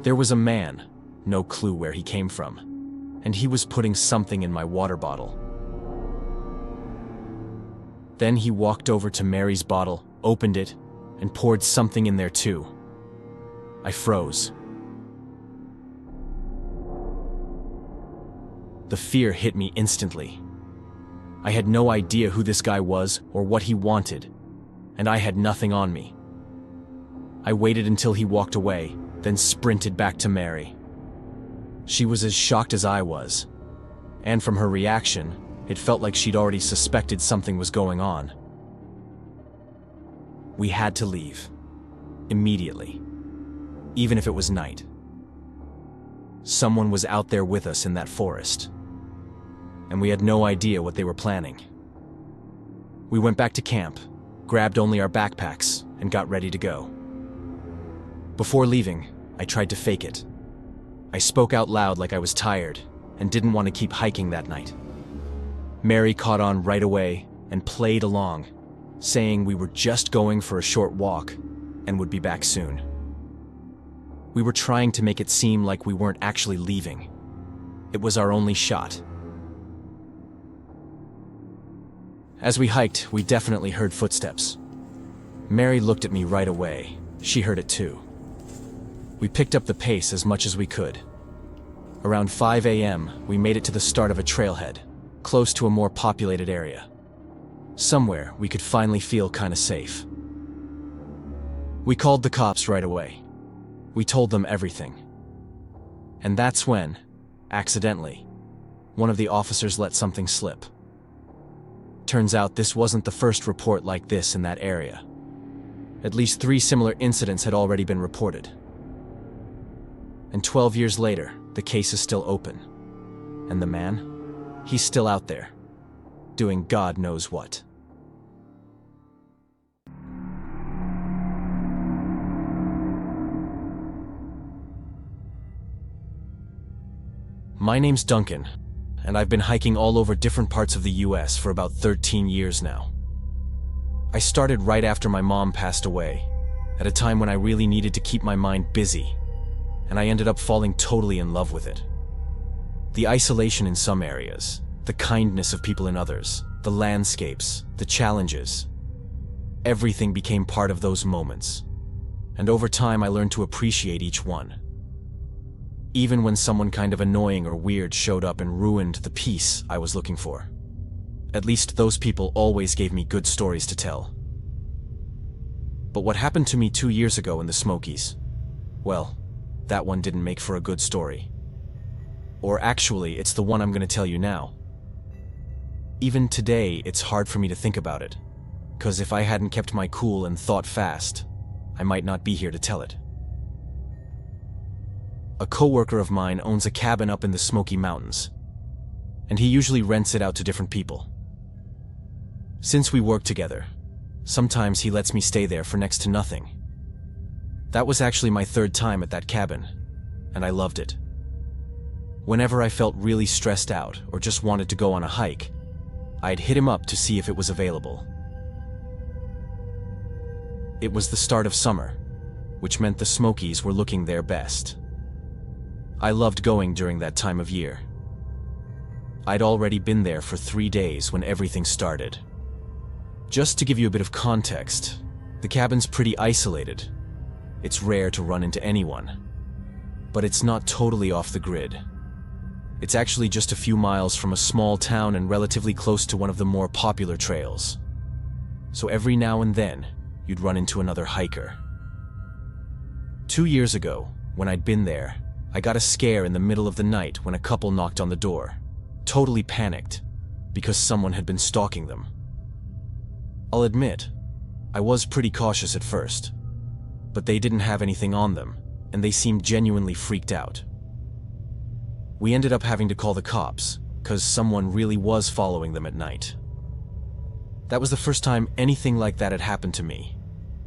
There was a man, no clue where he came from, and he was putting something in my water bottle. Then he walked over to Mary's bottle, opened it, and poured something in there too. I froze. The fear hit me instantly. I had no idea who this guy was or what he wanted, and I had nothing on me. I waited until he walked away, then sprinted back to Mary. She was as shocked as I was, and from her reaction, it felt like she'd already suspected something was going on. We had to leave. Immediately. Even if it was night. Someone was out there with us in that forest. And we had no idea what they were planning. We went back to camp, grabbed only our backpacks, and got ready to go. Before leaving, I tried to fake it. I spoke out loud like I was tired and didn't want to keep hiking that night. Mary caught on right away and played along, saying we were just going for a short walk and would be back soon. We were trying to make it seem like we weren't actually leaving. It was our only shot. As we hiked, we definitely heard footsteps. Mary looked at me right away. She heard it too. We picked up the pace as much as we could. Around 5 a.m., we made it to the start of a trailhead, close to a more populated area. Somewhere we could finally feel kinda safe. We called the cops right away. We told them everything. And that's when, accidentally, one of the officers let something slip. Turns out this wasn't the first report like this in that area. At least 3 similar incidents had already been reported. And 12 years later, the case is still open. And the man? He's still out there, doing God knows what. My name's Duncan, and I've been hiking all over different parts of the US for about 13 years now. I started right after my mom passed away, at a time when I really needed to keep my mind busy, and I ended up falling totally in love with it. The isolation in some areas, the kindness of people in others, the landscapes, the challenges, everything became part of those moments. And over time, I learned to appreciate each one. Even when someone kind of annoying or weird showed up and ruined the peace I was looking for. At least those people always gave me good stories to tell. But what happened to me 2 years ago in the Smokies? Well, that one didn't make for a good story. Or actually, it's the one I'm going to tell you now. Even today, it's hard for me to think about it, because if I hadn't kept my cool and thought fast, I might not be here to tell it. A coworker of mine owns a cabin up in the Smoky Mountains, and he usually rents it out to different people. Since we work together, sometimes he lets me stay there for next to nothing. That was actually my 3rd time at that cabin, and I loved it. Whenever I felt really stressed out or just wanted to go on a hike, I'd hit him up to see if it was available. It was the start of summer, which meant the Smokies were looking their best. I loved going during that time of year. I'd already been there for 3 days when everything started. Just to give you a bit of context, the cabin's pretty isolated. It's rare to run into anyone. But it's not totally off the grid. It's actually just a few miles from a small town and relatively close to one of the more popular trails. So every now and then, you'd run into another hiker. 2 years ago, when I'd been there, I got a scare in the middle of the night when a couple knocked on the door, totally panicked, because someone had been stalking them. I'll admit, I was pretty cautious at first, but they didn't have anything on them, and they seemed genuinely freaked out. We ended up having to call the cops, because someone really was following them at night. That was the first time anything like that had happened to me,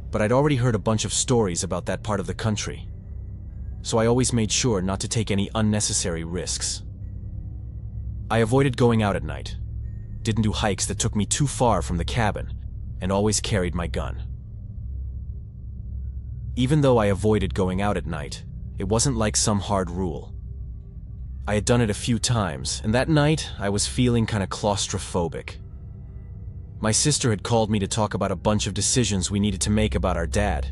but I'd already heard a bunch of stories about that part of the country, so I always made sure not to take any unnecessary risks. I avoided going out at night, didn't do hikes that took me too far from the cabin, and always carried my gun. Even though I avoided going out at night, it wasn't like some hard rule. I had done it a few times, and that night I was feeling kind of claustrophobic. My sister had called me to talk about a bunch of decisions we needed to make about our dad,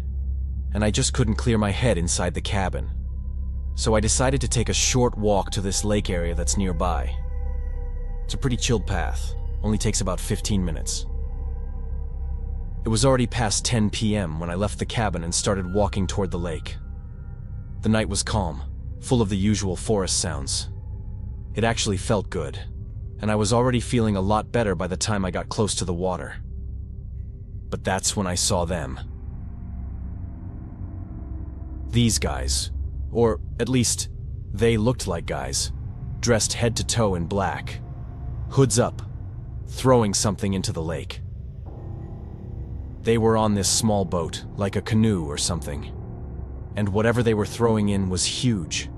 and I just couldn't clear my head inside the cabin. So I decided to take a short walk to this lake area that's nearby. It's a pretty chilled path, only takes about 15 minutes. It was already past 10 p.m. when I left the cabin and started walking toward the lake. The night was calm, full of the usual forest sounds. It actually felt good, and I was already feeling a lot better by the time I got close to the water. But that's when I saw them. These guys, or at least, they looked like guys, dressed head to toe in black, hoods up, throwing something into the lake. They were on this small boat, like a canoe or something, and whatever they were throwing in was huge.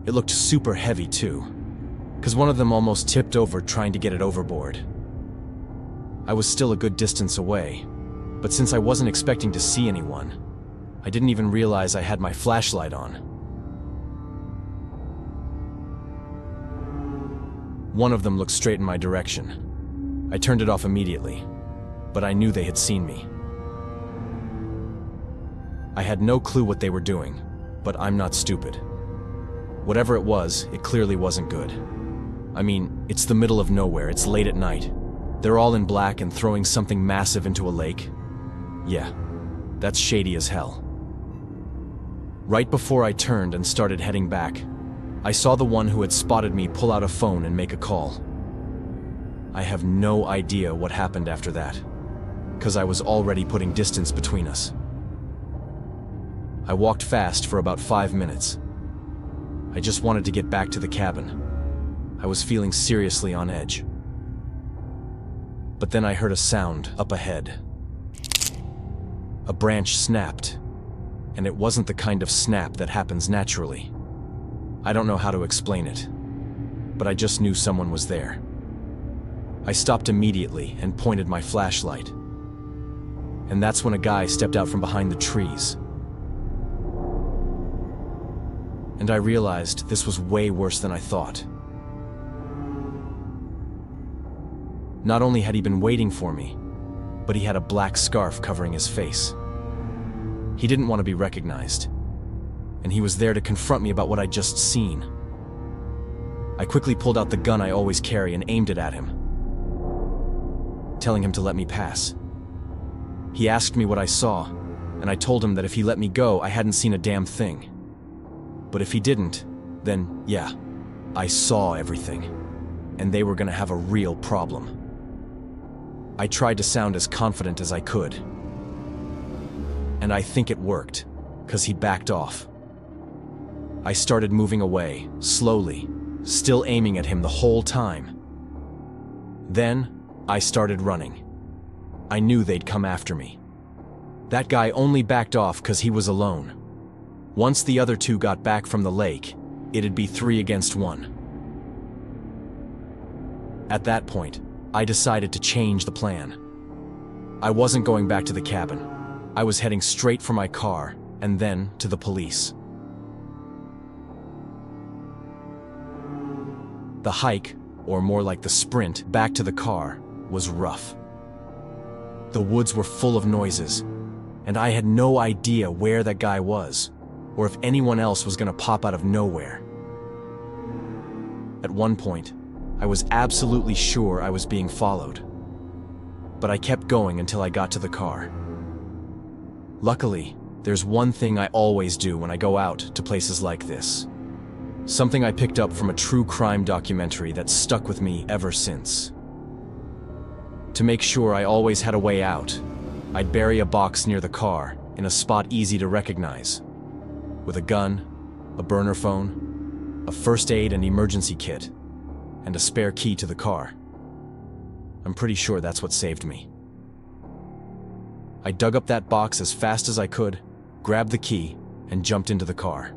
It looked super heavy too, because one of them almost tipped over trying to get it overboard. I was still a good distance away, but since I wasn't expecting to see anyone, I didn't even realize I had my flashlight on. One of them looked straight in my direction. I turned it off immediately, but I knew they had seen me. I had no clue what they were doing, but I'm not stupid. Whatever it was, it clearly wasn't good. I mean, it's the middle of nowhere, it's late at night. They're all in black and throwing something massive into a lake. Yeah, that's shady as hell. Right before I turned and started heading back, I saw the one who had spotted me pull out a phone and make a call. I have no idea what happened after that, because I was already putting distance between us. I walked fast for about 5 minutes. I just wanted to get back to the cabin. I was feeling seriously on edge. But then I heard a sound up ahead. A branch snapped, and it wasn't the kind of snap that happens naturally. I don't know how to explain it. but I just knew someone was there. I stopped immediately and pointed my flashlight. And that's when a guy stepped out from behind the trees. And I realized this was way worse than I thought. Not only had he been waiting for me, but he had a black scarf covering his face. He didn't want to be recognized, and he was there to confront me about what I'd just seen. I quickly pulled out the gun I always carry and aimed it at him, telling him to let me pass. He asked me what I saw, and I told him that if he let me go, I hadn't seen a damn thing. But if he didn't, then yeah, I saw everything, and they were gonna have a real problem. I tried to sound as confident as I could. And I think it worked, 'cause he backed off. I started moving away, slowly, still aiming at him the whole time. Then, I started running. I knew they'd come after me. That guy only backed off 'cause he was alone. Once the other two got back from the lake, it'd be 3 against 1. At that point, I decided to change the plan. I wasn't going back to the cabin. I was heading straight for my car, and then to the police. The hike, or more like the sprint, back to the car was rough. The woods were full of noises, and I had no idea where that guy was, or if anyone else was gonna pop out of nowhere. At one point, I was absolutely sure I was being followed, but I kept going until I got to the car. Luckily, there's one thing I always do when I go out to places like this. Something I picked up from a true crime documentary that's stuck with me ever since. To make sure I always had a way out, I'd bury a box near the car in a spot easy to recognize, with a gun, a burner phone, a first aid and emergency kit, and a spare key to the car. I'm pretty sure that's what saved me. I dug up that box as fast as I could, grabbed the key, and jumped into the car.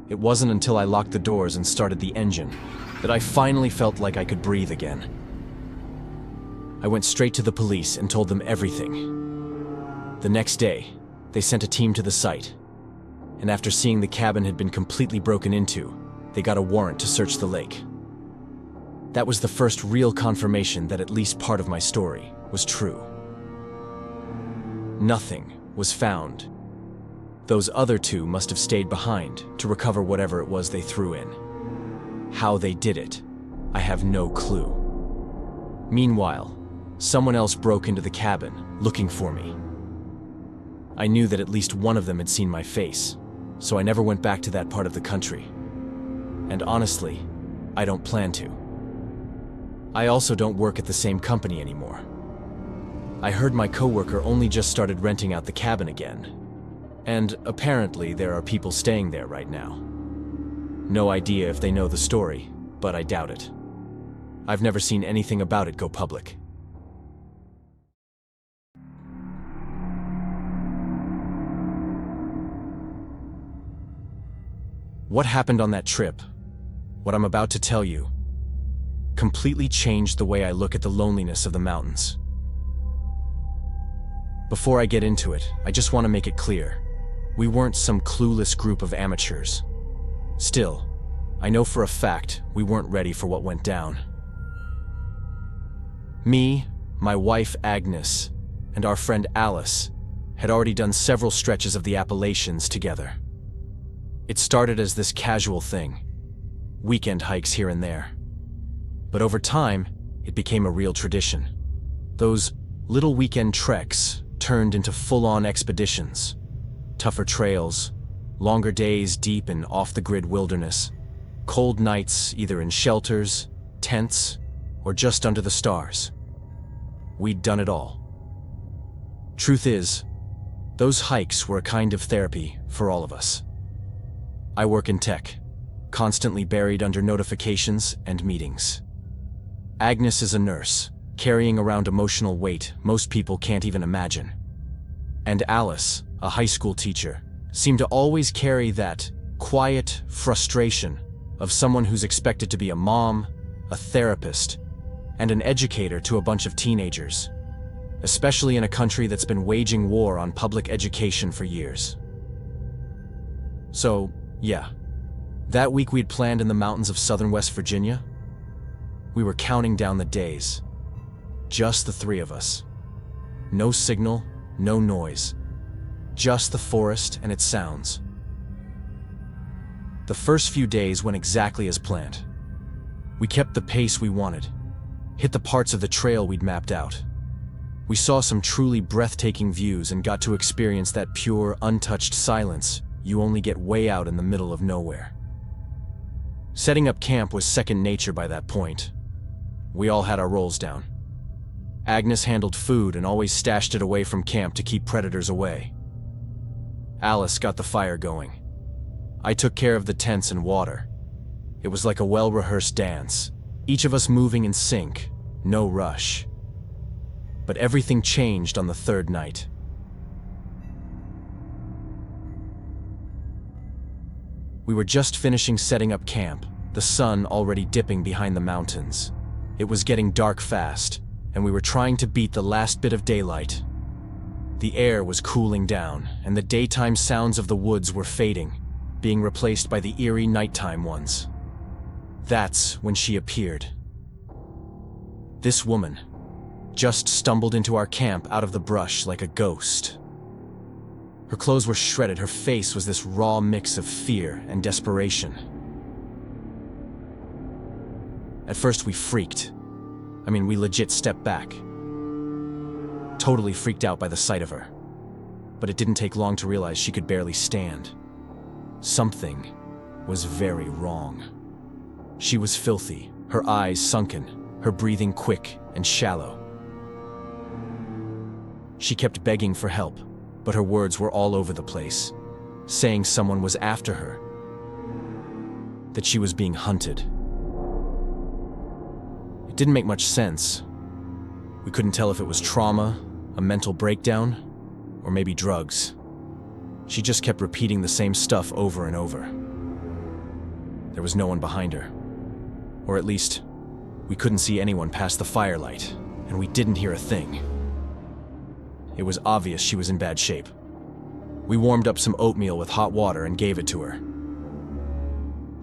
It wasn't until I locked the doors and started the engine that I finally felt like I could breathe again. I went straight to the police and told them everything. The next day, they sent a team to the site, and after seeing the cabin had been completely broken into, they got a warrant to search the lake. That was the first real confirmation that at least part of my story was true. Nothing was found. Those other two must have stayed behind to recover whatever it was they threw in. How they did it, I have no clue. Meanwhile, someone else broke into the cabin, looking for me. I knew that at least one of them had seen my face, so I never went back to that part of the country. And honestly, I don't plan to. I also don't work at the same company anymore. I heard my coworker only just started renting out the cabin again, and apparently there are people staying there right now. No idea if they know the story, but I doubt it. I've never seen anything about it go public. What happened on that trip, what I'm about to tell you, completely changed the way I look at the loneliness of the mountains. Before I get into it, I just want to make it clear, we weren't some clueless group of amateurs. Still, I know for a fact we weren't ready for what went down. Me, my wife Agnes, and our friend Alice had already done several stretches of the Appalachians together. It started as this casual thing, weekend hikes here and there. But over time, it became a real tradition. Those little weekend treks turned into full-on expeditions. Tougher trails, longer days deep in off-the-grid wilderness, cold nights either in shelters, tents, or just under the stars. We'd done it all. Truth is, those hikes were a kind of therapy for all of us. I work in tech, constantly buried under notifications and meetings. Agnes is a nurse, carrying around emotional weight most people can't even imagine. And Alice, a high school teacher, seemed to always carry that quiet frustration of someone who's expected to be a mom, a therapist, and an educator to a bunch of teenagers, especially in a country that's been waging war on public education for years. So, yeah, that week we'd planned in the mountains of southern West Virginia, we were counting down the days. Just the three of us. No signal, no noise. Just the forest and its sounds. The first few days went exactly as planned. We kept the pace we wanted, hit the parts of the trail we'd mapped out. We saw some truly breathtaking views and got to experience that pure, untouched silence you only get way out in the middle of nowhere. Setting up camp was second nature by that point. We all had our roles down. Agnes handled food and always stashed it away from camp to keep predators away. Alice got the fire going. I took care of the tents and water. It was like a well-rehearsed dance, each of us moving in sync, no rush. But everything changed on the third night. We were just finishing setting up camp, the sun already dipping behind the mountains. It was getting dark fast, and we were trying to beat the last bit of daylight. The air was cooling down, and the daytime sounds of the woods were fading, being replaced by the eerie nighttime ones. That's when she appeared. This woman just stumbled into our camp out of the brush like a ghost. Her clothes were shredded, her face was this raw mix of fear and desperation. At first we freaked. We legit stepped back. Totally freaked out by the sight of her. But it didn't take long to realize she could barely stand. Something was very wrong. She was filthy, her eyes sunken, her breathing quick and shallow. She kept begging for help, but her words were all over the place, saying someone was after her, that she was being hunted. It didn't make much sense. We couldn't tell if it was trauma, a mental breakdown, or maybe drugs. She just kept repeating the same stuff over and over. There was no one behind her. Or at least, we couldn't see anyone past the firelight, and we didn't hear a thing. It was obvious she was in bad shape. We warmed up some oatmeal with hot water and gave it to her.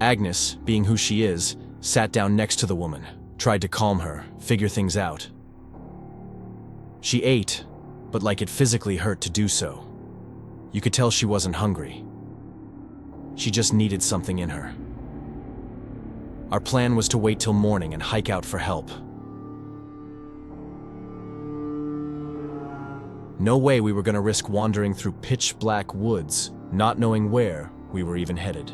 Agnes, being who she is, sat down next to the woman, tried to calm her, figure things out. She ate, but like it physically hurt to do so. You could tell she wasn't hungry. She just needed something in her. Our plan was to wait till morning and hike out for help. No way we were going to risk wandering through pitch-black woods, not knowing where we were even headed.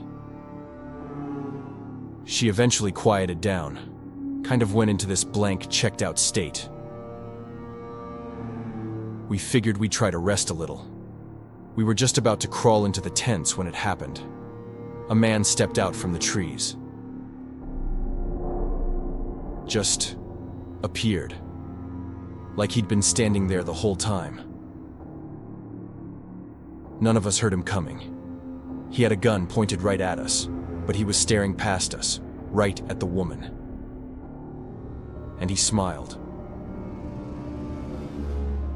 She eventually quieted down, kind of went into this blank, checked-out state. We figured we'd try to rest a little. We were just about to crawl into the tents when it happened. A man stepped out from the trees. Just appeared, like he'd been standing there the whole time. None of us heard him coming. He had a gun pointed right at us, but he was staring past us, right at the woman. And he smiled.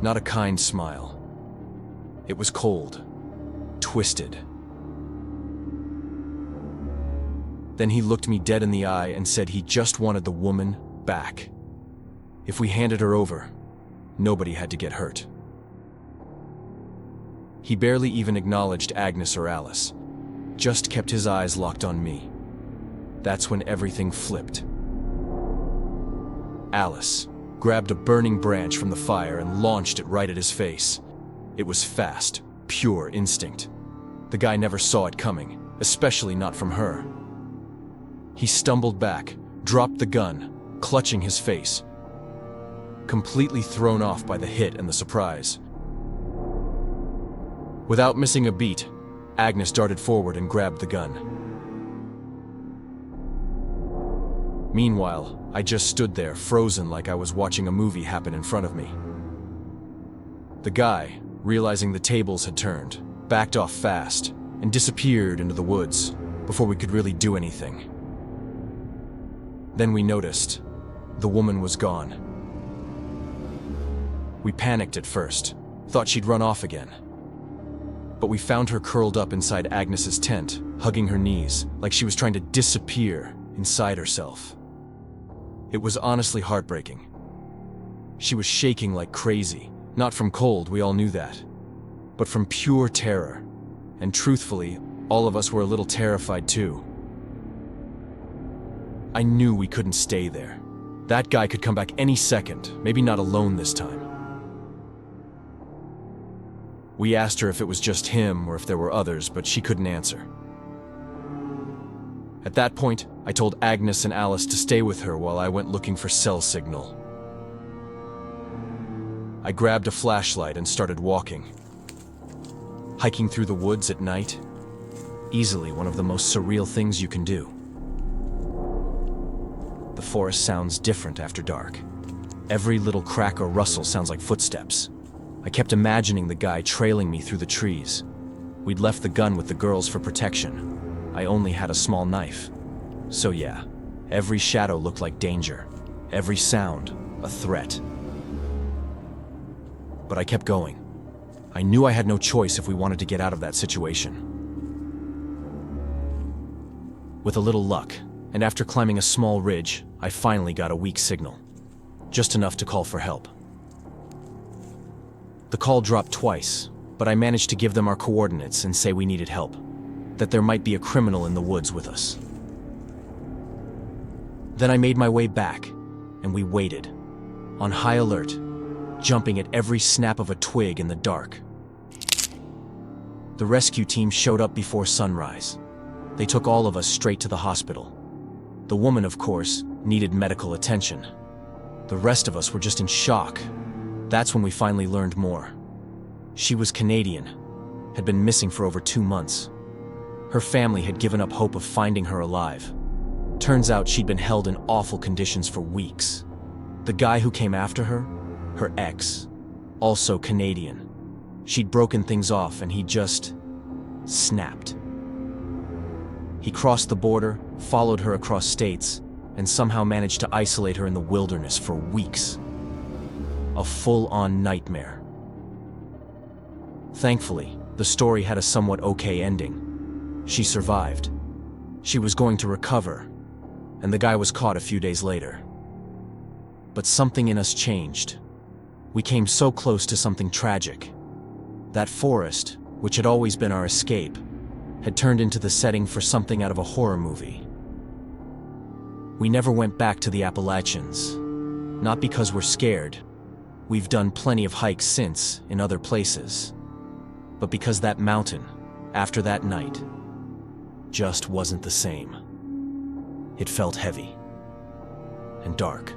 Not a kind smile. It was cold, twisted. Then he looked me dead in the eye and said he just wanted the woman back. If we handed her over, nobody had to get hurt. He barely even acknowledged Agnes or Alice, just kept his eyes locked on me. That's when everything flipped. Alice grabbed a burning branch from the fire and launched it right at his face. It was fast, pure instinct. The guy never saw it coming, especially not from her. He stumbled back, dropped the gun, clutching his face, completely thrown off by the hit and the surprise. Without missing a beat, Agnes darted forward and grabbed the gun. Meanwhile, I just stood there, frozen like I was watching a movie happen in front of me. The guy, realizing the tables had turned, backed off fast and disappeared into the woods before we could really do anything. Then we noticed the woman was gone. We panicked at first, thought she'd run off again. But we found her curled up inside Agnes's tent, hugging her knees, like she was trying to disappear inside herself. It was honestly heartbreaking. She was shaking like crazy, not from cold, we all knew that, but from pure terror. And truthfully, all of us were a little terrified too. I knew we couldn't stay there. That guy could come back any second, maybe not alone this time. We asked her if it was just him or if there were others, but she couldn't answer. At that point, I told Agnes and Alice to stay with her while I went looking for cell signal. I grabbed a flashlight and started walking. Hiking through the woods at night, easily one of the most surreal things you can do. The forest sounds different after dark. Every little crack or rustle sounds like footsteps. I kept imagining the guy trailing me through the trees. We'd left the gun with the girls for protection. I only had a small knife. So yeah, every shadow looked like danger. Every sound, a threat. But I kept going. I knew I had no choice if we wanted to get out of that situation. With a little luck, and after climbing a small ridge, I finally got a weak signal. Just enough to call for help. The call dropped twice, but I managed to give them our coordinates and say we needed help, that there might be a criminal in the woods with us. Then I made my way back, and we waited, on high alert, jumping at every snap of a twig in the dark. The rescue team showed up before sunrise. They took all of us straight to the hospital. The woman, of course, needed medical attention. The rest of us were just in shock. That's when we finally learned more. She was Canadian, had been missing for over 2 months. Her family had given up hope of finding her alive. Turns out she'd been held in awful conditions for weeks. The guy who came after her ex, also Canadian. She'd broken things off and he just snapped. He crossed the border, followed her across states, and somehow managed to isolate her in the wilderness for weeks. A full-on nightmare. Thankfully, the story had a somewhat okay ending. She survived. She was going to recover, and the guy was caught a few days later. But something in us changed. We came so close to something tragic. That forest, which had always been our escape, had turned into the setting for something out of a horror movie. We never went back to the Appalachians. Not because we're scared. We've done plenty of hikes since, in other places. But because that mountain, after that night, just wasn't the same. It felt heavy and dark.